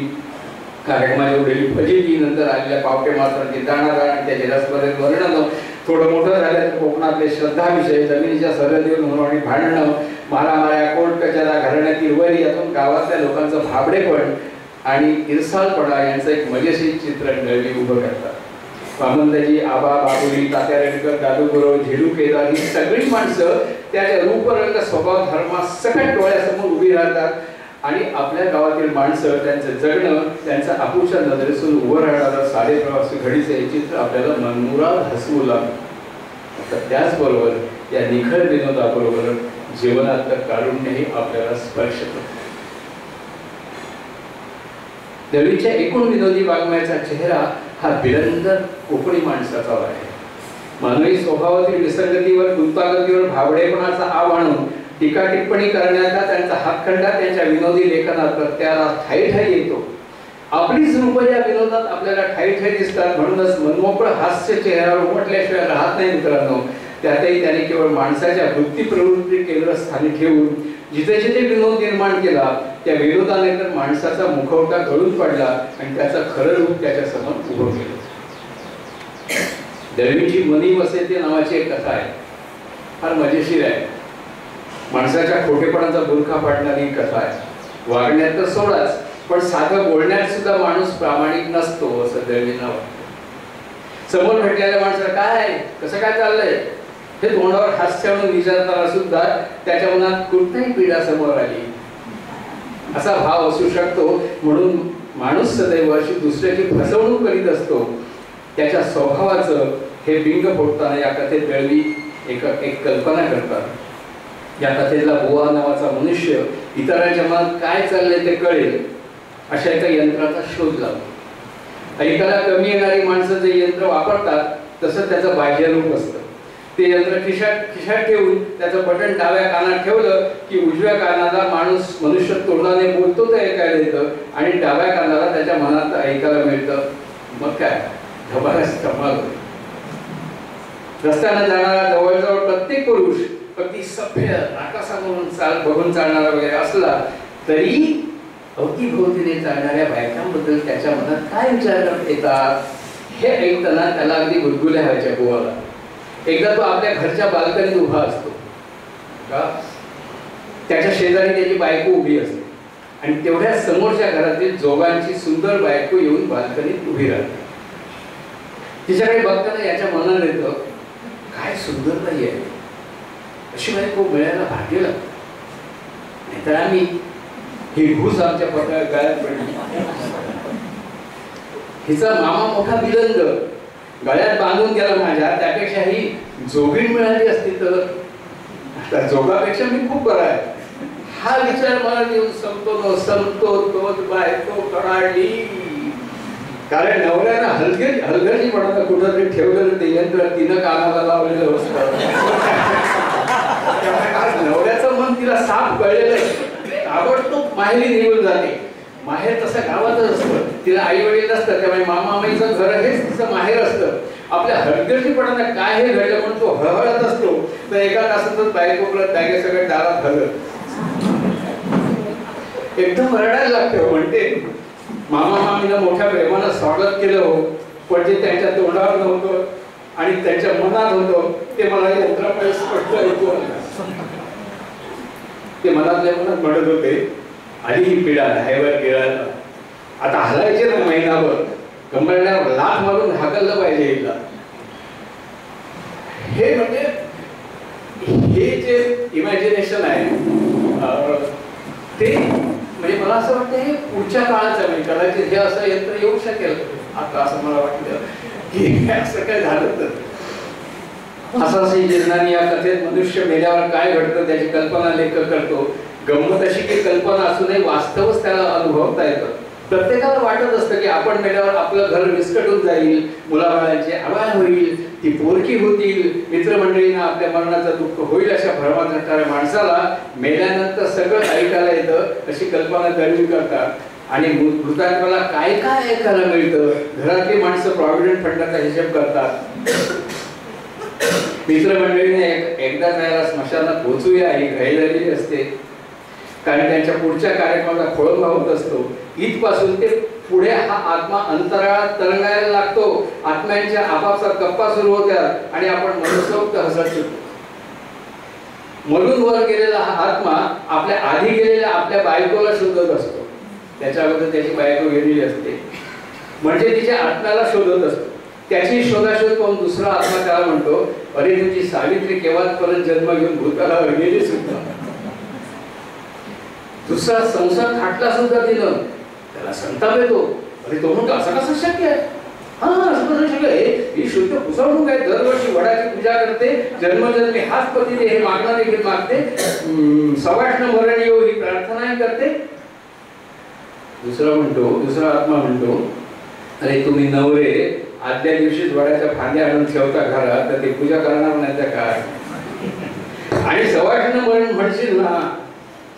कार्यक्रमाची उडलेली फजिती, नंतर आलेल्या पावटे मास्तरांची दाणादाण आणि त्याचे रसभरीत वर्णन, थोडं मोठं झालं तर कोकणातले श्रद्धाविषय, जमिनीच्या सरहद्दीवर म्हणून भांडणं, मारामाऱ्या, कोर्ट कचरा, घराण्यातील वरी, यातून गावातल्या लोकांचं भाबडेपण आणि इरसालपणा यांचं एक मजेशीर चित्रण दळवी उभं करतात. वामनदाजी, आबा, बाबुली, तात्या रेडकर, दादू गुरव, झेडू केदार ही सगळी माणसं त्याच्या रूपरंग, स्वभाव, धर्मासकट डोळ्यासमोर उभी राहतात आणि आपल्या गावातील माणसं, त्यांचं जगणं, त्यांचं आपूच्या नजरेतून उभं राहणारं सारे प्रवासी घडीचे हे चित्र आपल्याला मनमुराद हसवू लागतं. आता त्याचबरोबर या निखळ विनोदाबरोबर जीवनातलं कारुण्यही आपल्याला स्पर्श करतं. दळवीच्या एकूण विनोदी वाङ्मयाचा चेहरा हा बिरंदर कोकणी माणसाचा आहे. मानवी स्वभावातील विसंगतीवर, गुंतागुंतीवर भाबडेपणाचा आव आणून टीका टिप्पणी करण्याचा त्यांचा हातखंडा त्यांच्या विनोदी लेखनात प्रत्ययाला ठाई ठाई येतो. आपलीच रूपं या विनोदात आपल्याला ठाई ठाई दिसतात. म्हणूनच मनमोकळं हास्य चेहऱ्यावर उमटल्याशिवाय राहत नाही मित्रांनो. त्यातही त्याने केवळ माणसाच्या वृत्ती प्रवृत्ती केंद्रस्थानी ठेवून जिथे जिथे विनोद निर्माण केला त्या विनोदाने तर माणसाचा मुखवटा गळून पडला आणि त्याचं खरं रूप त्याच्या समोर उभं केलं. दळवीची मनी वसते नावाची एक कथा आहे, फार मजेशीर आहे. माणसाच्या खोटेपणाचा बुरखा पाडणारी कथा आहे. वागण्यात तर सोडाच, पण साधं बोलण्यात सुद्धा माणूस प्रामाणिक नसतो असं दळवींना वाटतं. समोर भेटलेल्या माणसाला काय, कसं काय चाललंय हे तोंडावर हास्य म्हणून विचारताना सुद्धा त्याच्या मनात कुठलीही पीडा समोर आली असा भाव असू शकतो. म्हणून माणूस सदैव अशी दुसऱ्याची फसवणूक करीत असतो. त्याच्या स्वभावाचं हे बिंग फोडताना या कथेत दळवी एक कल्पना करतात. या कथेतला बुवा नावाचा मनुष्य इतरांच्या मनात काय चाललंय ते कळेल अशा एका यंत्राचा शोध लावतो. ऐकायला कमी येणारी माणसं जे यंत्र वापरतात तसं त्याचं बाह्यरूप असतं. ते यंत्र खिशात ठेवून त्याचं बटन डाव्या कानात ठेवलं की उजव्या कानाला मनुष्य तोंडाने बोलतो ते ऐकायला येतं आणि डाव्या कानाला त्याच्या मनात ऐकायला मिळतं. मग काय धबारच कमाल होते. रस्त्याने जाणारा जवळजवळ प्रत्येक पुरुष अगदी सभ्य आकाशावरून बघून चालणारा वगैरे असला तरी अवतीभोवतीने चालणाऱ्या बायकांबद्दल त्याच्या मनात काय विचार येतात हे ऐकताना त्याला अगदी गुदगुल्या व्हायच्या बुवाला. एकदा तो आपल्या घरच्या बाल्कनीत उभा असतो का, त्याच्या शेजारी त्याची बायको उभी असते आणि तेवढ्या समोरच्या घरातील जोगांची सुंदर बायको येऊन बाल्कनीत उभी राहते. तिच्याकडे बघताना याच्या मनात येतं काय सुंदर नाही आहे, अशी बायको मिळायला भाग्य लागतं. नाहीतर आम्ही ही घुस आमच्या पत्रात गळ्यात पडली. हिचा मामा मोठा बिलंद गळ्यात बांधून गेला माझ्या, त्यापेक्षा ही जोगीण मिळाली असती तर जोगापेक्षा मी खूप बरा आहे. हा विचार मला येऊन संपतो तोच बायको कडाडली. कारण नवऱ्यानं हलगर्जीपणाला कुठंतरी ठेवलेलं ते यंत्र तिनं कानाला लावलेलं असतं. नवऱ्याचं मन तिला साफ कळलेलं ताबडतोब माहेरी निघून जाते. माहेर तसं गावातच असतं, तिला आई वडील नसतं, त्यामुळे मामामाईचं घर हेच तिचं माहेर असतं. आपल्या हलगर्जीपणानं काय हे घडलं म्हणून तो हळहळत असतो. तर एका तासातच बायको परत बॅगे सगळं दारात हलत एकदम रडायला लागते. म्हणते मामा मामीनं मोठ्या प्रेमानं स्वागत केलं हो, पण जे त्यांच्या तोंडावर नव्हतं आणि त्यांच्या मनात होतं ते मला यंत्रामुळे स्पष्ट ऐकू आलं. ते मनातल्या मनात म्हणत होते आधी ही पिढा धायवर गिळायला, आता हलायचे ना महिनाभर, कंबरण्यावर लाथ मारून हाकललं पाहिजे हिला. हे म्हणजे हे जे इमॅजिनेशन आहे ते म्हणजे मला असं वाटतं हे पुढच्या काळाचं म्हणजे कदाचित हे असं यंत्र येऊ शकेल आता असं मला वाटतं की असं काय झालं तर. असं जिरणारी या कथेत मनुष्य मेल्यावर काय घडतं त्याची कल्पना लेखक करतो. गंमत अशी की कल्पना असूनही वास्तवच त्याला अनुभवता येतं. प्रत्येकाला वाटत असतं की आपण मेल्यावर आपलं घर विस्कटून जाईल, मुलाबाळांची आवाज होईल, ती पोरकी होतील, मित्रमंडळींना आपल्या मरणाचं दुःख होईल अशा भ्रमात असणाऱ्या माणसाला मेल्यानंतर सगळं ऐकायला येतं अशी कल्पना दळवी करतात. आणि मृतात्म्याला काय काय ऐकायला मिळतं, घरातली माणसं प्रॉव्हिडंट फंडाचा हिशेब करतात. मित्रमंडळीने एकदा जायला स्मशानात पोहोचूया ही घाई झालेली असते, कारण त्यांच्या पुढच्या कार्यक्रमाला खोळंबा होत असतो. इथपासून ते पुढे हा आत्मा अंतराळात तरंगायला लागतो. आत्म्यांच्या आपापसात गप्पा सुरू होत्या आणि आपण मनसोक्त हसत सुटतो. मधून वर गेलेला हा आत्मा आपल्या आधी गेलेल्या आपल्या बायकोला शोधत असतो. त्याच्या अगोदर त्याची बायको गेलेली असते, म्हणजे तिच्या आत्म्याला शोधत असतो. त्याची शोधाशोध पाहून दुसरा आत्मा त्याला म्हणतो अरे तुझी सावित्री केव्हाच परत जन्म घेऊन भूताला गेली सुद्धा. दुसरा संसार थाटला सुद्धा तिनं, त्याला संताप येतो. अरे तो म्हणतो असं कसं शक्य आहे, हा असं कसं शक्य आहे, ही शुद्ध फसवणूक आहे. दरवर्षी वडाची पूजा करते, जन्मजन्मी हाच पती दे हे मागणं देखील मागते, सवाष्ण मरण येऊ ही प्रार्थनाही करते. दुसरा आत्मा म्हणतो, अरे तुम्ही नवरे आदल्या दिवशीच वडाच्या फांद्या आणून ठेवता घरात, तर ते पूजा करणार नाही तर काय. आणि सवाष्ण मरण म्हणशील ना,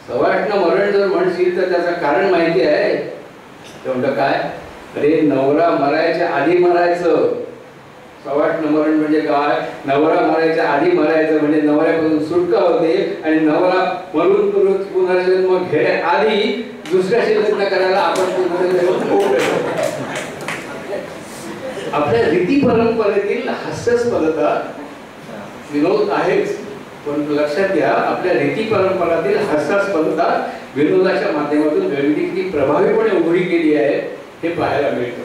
सवाष्ण मरण जर म्हणशील तर त्याचं कारण माहिती आहे. तेवढं काय, अरे नवरा मरायच्या आधी मरायचं. सवाष्ण मरण म्हणजे काय, नवरा मरायच्या आधी मरायचं म्हणजे नवऱ्यापासून सुटका होते आणि नवरा मरून पुनर्जन्म घेण्या आधी दुसऱ्याशी लग्न करायला आपण पुनर्जन्म. आपल्या रीती परंपरेतील हास्यास्पदता विनोद आहेच, पण लक्षात घ्या आपल्या रीती परंपरातील हास्यास्पदता विनोदाच्या माध्यमातून किती प्रभावीपणे उघडी केली आहे हे पाहायला मिळतं.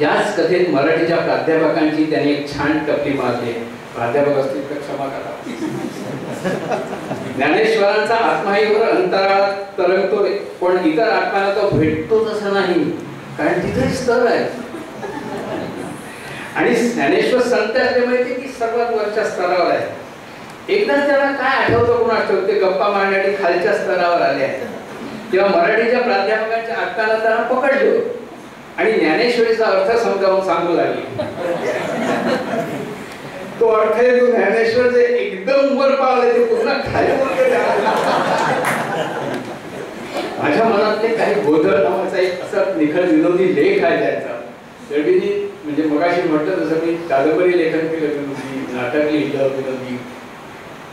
याच कथेत मराठीच्या प्राध्यापकांची त्यांनी एक छान टपली मारली. प्राध्यापक असतील तर क्षमा करा. ज्ञानेश्वरांचा आत्माईवर अंतराळात तरंगतो, पण इतर आत्म्याला तो भेटतो तसं नाही, कारण तिथे स्तर आहे. आणि ज्ञानेश्वर संत असल्यामुळे ते सर्वात वरच्या स्तरावर आहे. एकदा त्याला काय आठवतं कोण आठवतं, ते गप्पा मारण्यासाठी खालच्या स्तरावर आले आहेत. तेव्हा मराठीच्या प्राध्यापकांच्या आत्म्याला त्यांना पकडलं आणि ज्ञानेश्वरीचा अर्थ समजावून सांगू लागले. तो अर्थ आहे तो ज्ञानेश्वर जे एकदम वर पावले ते पुन्हा खाली. माझ्या मनातले काही गोधळ नावाचा एक असा निखळ विनोदी लेख आहे त्यांचा. दळवींनी म्हणजे मगाशी म्हटलं तसं मी कादंबरी लेखन केलं विनोदी, नाटक लिहिलं विनोदी,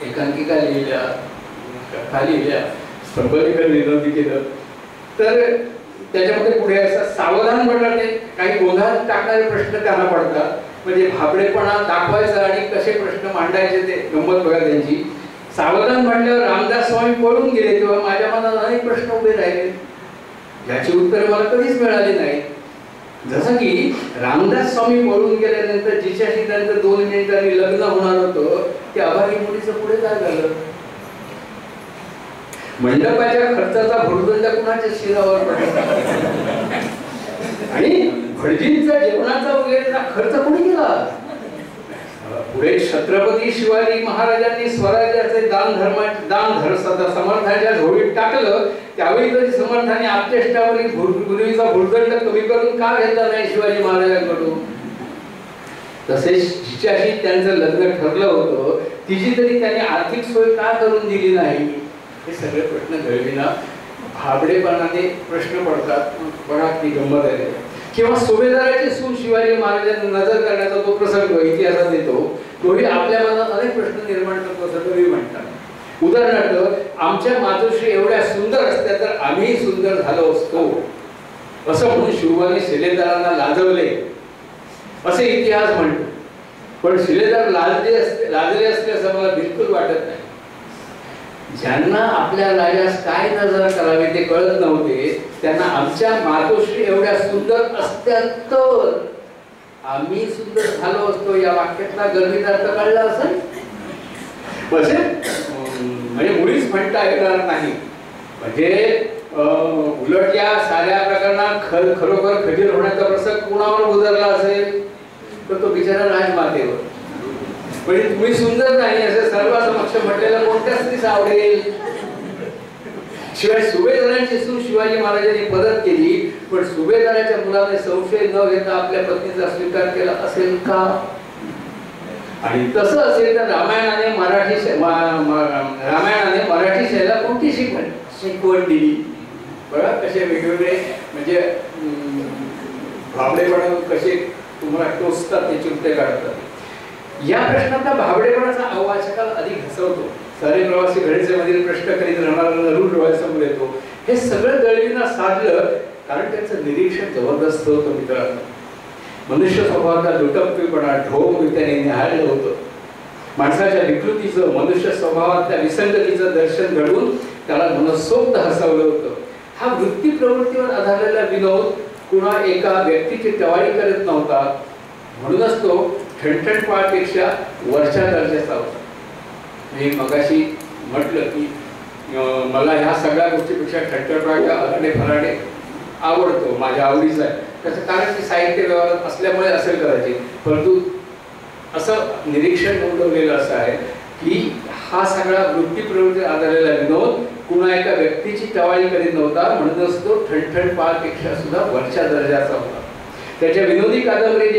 एकांकिका लिहिल्या, कथा लिहिल्या, स्तंभलेखन विनोदी केलं. तर त्याच्यामध्ये पुढे असं सावधान म्हटलं ते काही गोंधळ टाकणारे प्रश्न त्यांना पडतात. म्हणजे भाबडेपणा दाखवायचा आणि कसे प्रश्न मांडायचे ते गंमत बघा त्यांची. सावधान म्हटल्यावर रामदास स्वामी पळून गेले, तेव्हा माझ्या मनात अनेक प्रश्न उभे राहिले, याची उत्तरे मला कधीच मिळाली नाही. जसं की रामदास स्वामी पळून गेल्यानंतर जिच्याशी त्यांचं 2 मिनिटांनी लग्न होणार होतं त्या अभागी मुलीचं पुढे काय झालं. मंडपाच्या खर्चाचा भुर्दंड कुणाच्या शिरावर पडला आणि भटजींचा जेवणाचा वगैरेचा खर्च कोणी केला. पुढे छत्रपती शिवाजी महाराजांनी स्वराज्याचे दान समर्थांच्या झोळीत टाकलं, त्यावेळी तरी समर्थांनी आपटेष्टावरील गुरुवीचा भुर्दंड कमी करून का घेतला नाही शिवाजी महाराजांकडून. तसेच जिच्याशी त्यांचं लग्न ठरलं होतं तिची तरी त्यांनी आर्थिक सोय का करून दिली नाही. हे सगळे प्रश्न दळवींना भाबडेपणाने प्रश्न पडतात. बघा ती गंमत आहे. किंवा सुभेदाराची सून शिवाजी महाराजांना नजर करण्याचा तो प्रसंग इतिहासात येतो, तोही आपल्या मनात अनेक प्रश्न निर्माण करतो असं कवी म्हणतात. उदाहरणार्थ, आमच्या मातोश्री एवढ्या सुंदर असत्या तर आम्ही सुंदर झालो असतो असं म्हणून शिवबाने शिलेदारांना लाजवले असे इतिहास म्हणतो. पण शिलेदार लाजले असते असं मला बिलकुल वाटत नाही. ज्यांना आपल्या राजास काय नजर करावे ते कळत नव्हते त्यांना आमच्या मातोश्री एवढ्या सुंदर असत्या तर आम्ही सुंदर झालो असतो या वाक्यातला गर्भित अर्थ कळला असेल. म्हणजे मुळीच म्हणता येणार नाही. म्हणजे उलट या साऱ्या प्रकरणात खरोखर खजीर होण्याचा प्रसंग कुणावर गुजरला असेल तर तो बिचारा राजमातेवर. म्हणजे तुम्ही सुंदर नाही असं सर्वांसमक्ष म्हटलेलं कोणत्या स्त्रीस आवडेल. शिवाय सुभेदारांची सून शिवाजी महाराजांनी मदत केली, पण सुभेदाराच्या मुलाने संशय न घेता आपल्या पत्नीचा स्वीकार केला असेल का. आणि तसं असेल तर रामायणाने मराठी शैला कोणती शिकवण दिली. बघा कसे वेगवेगळे म्हणजे भाबडेपणा कसे तुम्हाला टोचतात त्याची उत्तरे काढतात. या प्रश्नाचा भाबडेपणाचा वाचकाला अधिक हसवतो. सारे प्रवासी घडीचे मधील प्रश्न करीत राहणारा नरूण डोळ्यासमोर येतो. हे सगळं दळवींना साधलं कारण त्यांचं निरीक्षण जबरदस्त होतं मित्रांनो. मनुष्य स्वभावाचा दुटप्पीपणा ढोंग त्याने निहाळलं होतं. माणसाच्या विकृतीचं, मनुष्य स्वभावातल्या विसंगतीचं दर्शन घडवून त्याला मनसोक्त हसवलं होतं. हा वृत्ती प्रवृत्तीवर आधारलेला विनोद कुणा एका व्यक्तीची टवाळी करत नव्हता, म्हणूनच तो ठणठणपाळपेक्षा वरच्या दर्जाचा होता. मी मगाशी म्हटलं की मला ह्या सगळ्या गोष्टीपेक्षा ठणठणपाळच्या अरणे फराडे आवडतो, माझ्या आवडीचा आहे. त्याचं कारण की साहित्य व्यवहारात असल्यामुळे असेल कदाचित, परंतु असं निरीक्षण नोंदवलेलं असं आहे की हा सगळा वृत्ती प्रवृत्ती आधारलेला विनोद कुणा एका व्यक्तीची टवाळी करीत नव्हता, म्हणूनच तो ठणठण पाळपेक्षा सुद्धा वरच्या दर्जाचा होता. त्याच्या विनोदी कादंबरी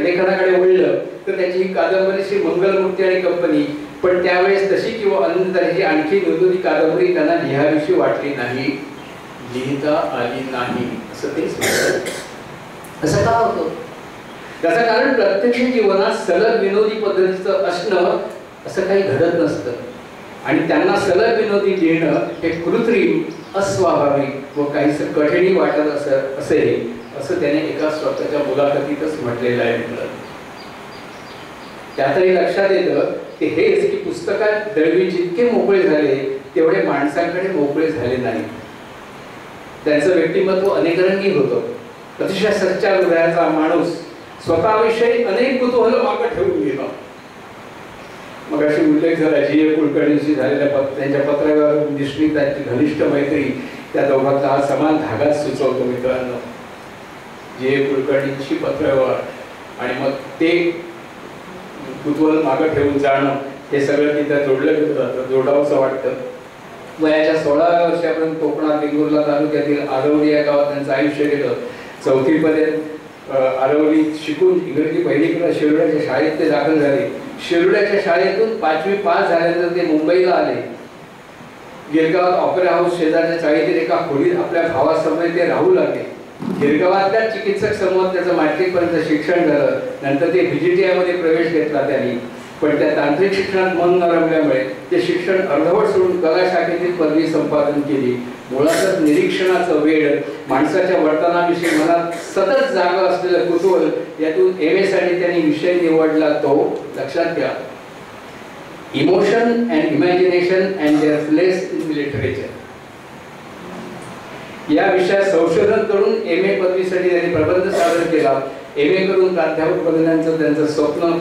लेखनाकडे वळलं तर त्याची ही कादंबरी श्री मंगलमूर्ती आणि कंपनी, पण त्यावेळेस तशी किंवा अन्य तऱ्हेची आणखी विनोदी कादंबरी त्यांना लिहावीशी वाटली नाही, लिहिता आली नाही असं ते सांगतात. असं का होतं? त्याचं कारण प्रत्यक्ष जीवनात सलग विनोदी पद्धतीचं असणं असं काही घडत नसतं आणि त्यांना सलग विनोदी लिहिणं हे कृत्रिम, अस्वाभाविक व काहीसं कठीण वाटत असेल असं त्याने एका स्वतःच्या मुलाखतीतच म्हटलेलं आहे. त्यातही लक्षात येतं की हेच की पुस्तकात दळवी जितके मोकळे झाले तेवढे माणसांकडे मोकळे झाले नाही. त्यांचं व्यक्तिमत्व अनेकरंगी होतं. अतिशय सच्चा हृदयाचा माणूस स्वतःविषयी अनेक कुतूहल मागे ठेवून गेला. मग अशी उल्लेख झाला जी.ए. कुलकर्णींशी झालेल्या त्यांच्या पत्रावर दिसली त्यांची घनिष्ठ मैत्री त्या दोघांचा हा समान धागाच सुचवतो मित्रांनो. जी.ए. कुलकर्णींशी पत्रावर आणि मग ते कुतूहल मागे ठेवून जाणं हे सगळं तिथं जोडलं गेलं जातं, जोडावंसं वाटतं. वयाच्या 16व्या वर्षापर्यंत कोकणात वेंगुर्ला तालुक्यातील आरवली या गावात त्यांचं आयुष्य गेलं. 4थीपर्यंत आरवलीत शिकून इंग्रजी पहिलीकडे शिरोड्याच्या शाळेत ते दाखल झाले. शिरोड्याच्या शाळेतून 5वी पास झाल्यानंतर ते मुंबईला आले. गिरगावात ऑपेरा हाऊस शेजारच्या चाळीतील एका खोलीत आपल्या भावासमोर ते राहू लागले. गिरगावातल्या चिकित्सक समोर त्याचं मॅट्रिकपर्यंत शिक्षण झालं. नंतर ते VGTI मध्ये प्रवेश घेतला त्यांनी, पण त्या तांत्रिक शिक्षणात मन न रमल्यामुळे ते शिक्षण अर्धवट सोडून कला शाखेतील पदवी संपादन केली. मुळातच निरीक्षणाचं वेळ, माणसाच्या वर्तनाविषयी मनात सतत जागा असलेलं कुतूहल, यातून MA साठी त्यांनी विषय निवडला तो लक्षात घ्या, emotion and imagination and their place in literature. या विषयात संशोधन करून MA पदवीसाठी त्यांनी प्रबंध सादर केला. MA करून प्राध्यापक बनण्याचं त्यांचं स्वप्न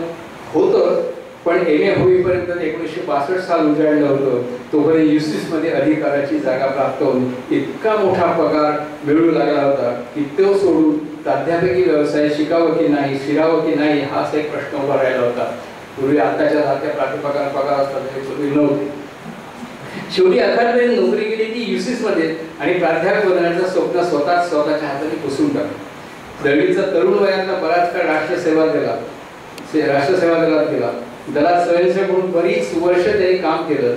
होतं, पण MA होईपर्यंत 1962 साल उजाडलं होतं. तोपर्यंत UCIS मध्ये अधिकाराची जागा प्राप्त होऊन इतका मोठा पगार मिळू लागला होता की तो सोडून प्राध्यापकी व्यवसाय शिकावं की नाही, शिरावं की नाही हाच एक प्रश्न उभा राहिला होता. पूर्वी आताच्या सारख्या प्राध्यापकांना पगार असतात हे पूर्वी नव्हते. शेवटी अकादमीने नोकरी केली ती UCIS मध्ये आणि प्राध्यापक बनण्याचं स्वप्न स्वतःच्या हाताने पुसून टाकलं. दळवीचा तरुण वयातला बराच काळ राष्ट्रसेवा दलात गेला. दलात स्वयंसेवक म्हणून बरीच वर्ष त्यांनी काम केलं.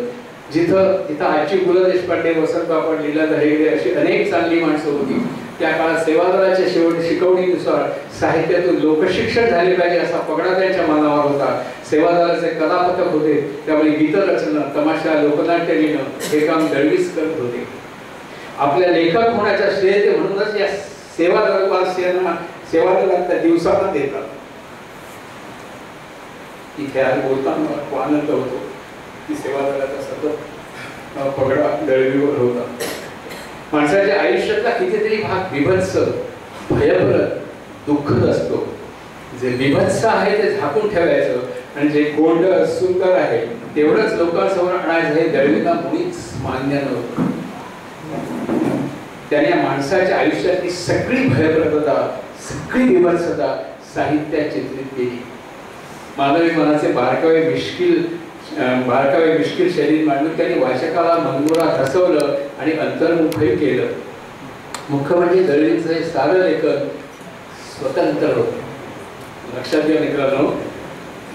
तिथं आजची पु ल देशपांडे, वसंत बापट, लीला दरेगडे अशी अनेक चांगली माणसं होती. त्या काळात सेवा दलाच्या शिकवणीनुसार साहित्यातून लोकशिक्षण झाले पाहिजे असा पगडा त्यांच्या मनावर होता. सेवा दलाचे कलापथक होते, त्यामुळे गीतरचना, तमाशा, लोकनाट्य लिहिणं हे काम दळवीच करत होते. आपल्या लेखक होण्याचा श्रेय ते म्हणूनच या सेवा दलात त्या दिवसाला देतात. इथे आज बोलताना खूप आनंद होतो की सेवा दलाचा सतत पगडा दळवीवर होता. माणसाच्या आयुष्यातला कितीतरी भाग विभत्स, भयप्रद, दुःखद असतो. जे विभत्स आहे ते झाकून ठेवायचं आणि जे गोंड सुंदर आहे तेवढंच लोकांसमोर आणायचं हे दळवींना मुळीच मान्य नव्हतं. त्याने माणसाच्या आयुष्यातली सगळी भयप्रदता, सगळी विभत्सता साहित्यात चित्रित केली. मानवी मनाचे बारकावे मिश्किल शरीर मांडून त्यांनी वाचकाला मनमुरा हसवलं आणि अंतर्मुखही केलं. मुख्य म्हणजे दळवींचं हे सारं लेखन स्वतंत्र होतं. लक्षात घ्या मित्रांनो,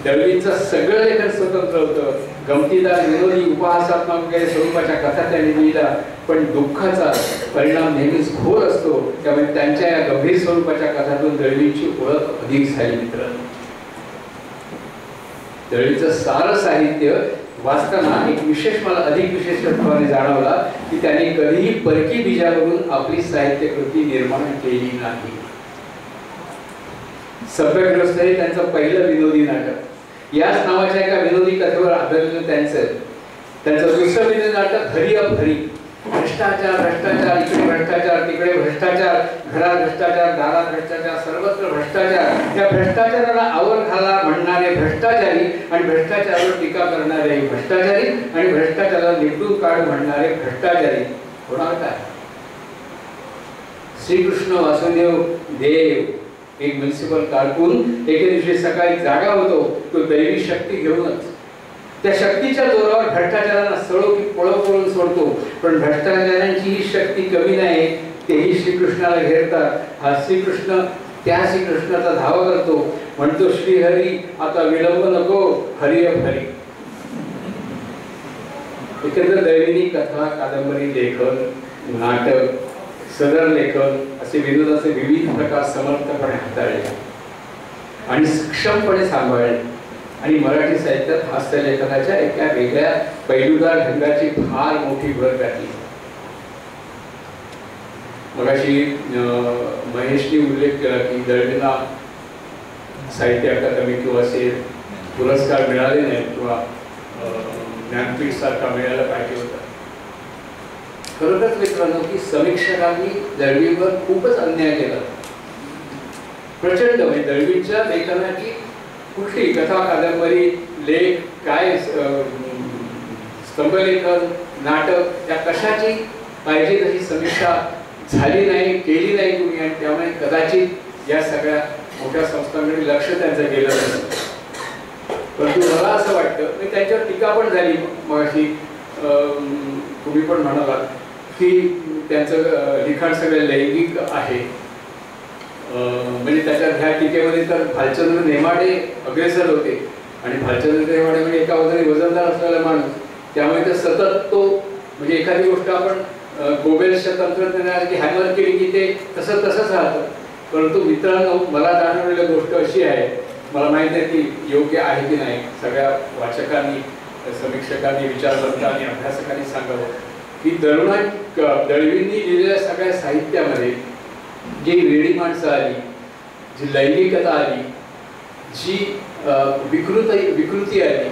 दळवींचं सगळं लेखन स्वतंत्र होतं. गमतीदार, विनोदी, उपहासात्मक वगैरे स्वरूपाच्या कथा त्यांनी लिहिल्या, पण दुःखाचा परिणाम नेहमीच घोर असतो. त्यामुळे त्यांच्या या गंभीर स्वरूपाच्या कथातून दळवींची ओळख अधिक झाली. मित्रांनो, दळवींचं सारं साहित्य वाचताना एक विशेष मला अधिक विशेषत्वाने जाणवला की त्यांनी कधीही परकी बीजावरून आपली साहित्यकृती निर्माण केली नाही. सभ्यग्रस्त हे त्यांचं पहिलं विनोदी नाटक. याच नावाच्या एका विनोदी कथेवर आधारलेलं त्यांचं दुसरं विनोदी नाटक हरी अब हरी. भ्रष्टाचार, इकडे भ्रष्टाचार, तिकडे भ्रष्टाचार, घरात भ्रष्टाचार, दारात भ्रष्टाचार, सर्वत्र भ्रष्टाचार. या भ्रष्टाचाराला आवर घाला म्हणणारे भ्रष्टाचारी आणि भ्रष्टाचारावर टीका करणारे भ्रष्टाचारी आणि भ्रष्टाचाराला निपटून काढ म्हणणारे भ्रष्टाचारी. होणार काय? श्रीकृष्ण वासुदेव देव एक म्युन्सिपल कारकून एके दिवशी सकाळी जागा होतो तो दैवी शक्ती घेऊनच. त्या शक्तीच्या जोरावर भ्रष्टाचारांना सळो की पळो पळून सोडतो. पण भ्रष्टाचारांची ही शक्ती कमी नाही, तेही श्रीकृष्णाला घेरतात. हा श्रीकृष्ण त्या श्रीकृष्णाचा धावा करतो, म्हणतो श्रीहरी आता विलंब नको, हरी अप हरी. एकंदर दैविनी कथा, कादंबरी, लेखन, नाटक, सदर लेखन असे विनोदाचे विविध प्रकार समर्थपणे हाताळले आणि सक्षमपणे सांभाळले आणि मराठी साहित्यात हास्य लेखनाच्या एका वेगळ्या पैलूदार ढंगाची फार मोठी भर घातली. मगाशी महेशने उल्लेख केला की दळवींना साहित्य अकादमी किंवा असे पुरस्कार मिळाले नाही किंवा ज्ञानपीठ सारखा मिळायला पाहिजे होता. खरोखरच मित्रांनो की समीक्षकांनी दळवींवर खूपच अन्याय केला. प्रचंड म्हणजे दळवींच्या लेखनाची कुठली कथा, कादंबरी, लेख, काय स्तंभलेखन, नाटक या कशाची पाहिजे तशी समीक्षा झाली नाही, केली नाही कुणी. आणि त्यामुळे कदाचित या सगळ्या मोठ्या संस्थांकडे लक्ष त्यांचं गेलं नाही. परंतु मला असं वाटतं की त्यांच्यावर टीका पण झाली. मगाशी तुम्ही पण म्हणालात की त्यांचं लिखाण सगळं लैंगिक आहे. म्हणजे त्याच्यात ह्या टीकेमध्ये तर भालचंद्र नेमाडे अग्रेसर होते आणि भालचंद्र नेमाडे म्हणजे एका बाजूने वजनदार असलेला माणूस, त्यामुळे तर सतत तो म्हणजे एखादी गोष्ट आपण गोबेल्सच्या तंत्रज्ञानाची हॅमर केली की ते तसंच राहतं. परंतु मित्रांनो, मला जाणवलेली गोष्ट अशी आहे, मला माहित आहे की योग्य आहे की नाही, सगळ्या वाचकांनी, समीक्षकांनी, विचारवंतांनी, अभ्यासकांनी सांगावं की दळवींनी लिहिलेल्या सगळ्या साहित्यामध्ये जी वेडी माणसं आली, जी लैंगिकता आली, जी विकृती आली,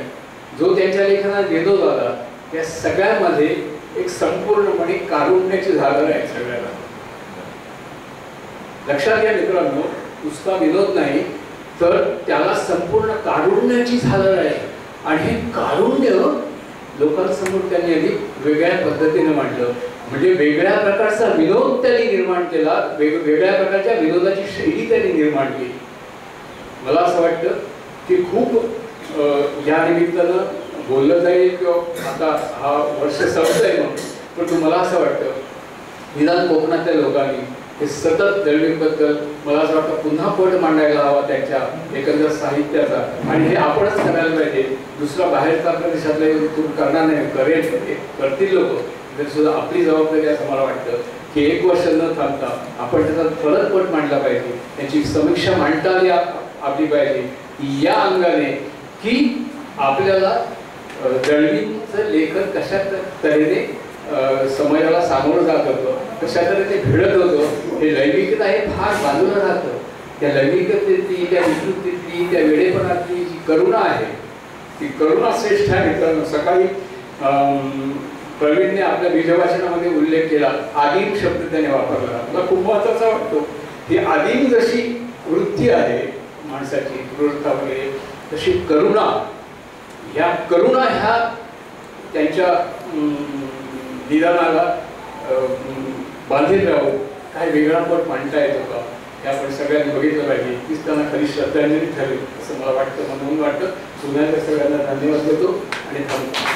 जो त्यांच्या लेखनात विनोद आला, त्या सगळ्यामध्ये एक संपूर्णपणे कारुण्याची झालर आहे. सगळ्याला लक्षात घ्या मित्रांनो, नुसता विनोद नाही तर त्याला संपूर्ण कारुण्याची झालर आहे. आणि हे कारुण्य लोकांसमोर त्यांनी अधिक वेगळ्या पद्धतीने मांडलं. म्हणजे वेगळ्या प्रकारचा विनोद त्यांनी निर्माण केला, वेगळ्या प्रकारच्या विनोदाची शैली त्यांनी निर्माण केली. मला असं वाटतं की खूप या निमित्तानं बोललं जाईल किंवा आता हा वर्ष संपतंय म्हणून, पण मला असं वाटतं निदान कोकणातल्या लोकांनी हे सतत दळवींबद्दल मला असं वाटतं पुन्हा पट मांडायला हवा त्यांच्या एकंदर साहित्याचा. आणि हे आपणच करायला पाहिजे. दुसरा बाहेरचा प्रदेशातला करणार नाही, करतील लोक, तरी सुद्धा आपली जबाबदारी असं मला वाटतं की एक वर्ष न थांबता आपण त्याचा परत पट मांडला पाहिजे, त्याची समीक्षा मांडता आली आपली पाहिजे या अंगाने की आपल्याला दळवींचं लेखन कशा तऱ्हेने समाजाला सामोरं जात होतं, कशा तऱ्हेने भिडत होतं. हे लैंगिकता हे फार बाजूला राहतं. त्या लैंगिकतेतली, त्या विकृतीतली, त्या वेडेपणातली जी करुणा आहे ती करुणा श्रेष्ठ आहे मित्रांनो. सकाळी प्रवीणने आपल्या बीजवाचनामध्ये उल्लेख केला, आदिम शब्द त्याने वापरला. मला खूप महत्त्वाचा वाटतो. ही आदिम जशी वृत्ती आहे माणसाची, क्रूरता वगैरे, तशी करुणा, ह्या करुणा ह्या त्यांच्या निदानाला बांधील राहून काय वेगळा पट मांडता येतो का हे आपण सगळ्यांनी बघितलं पाहिजे. तीच त्यांना खरी श्रद्धांजली ठरेल असं मला वाटतं, म्हणून वाटतं. पुन्हा सगळ्यांना धन्यवाद देतो आणि थांबतो.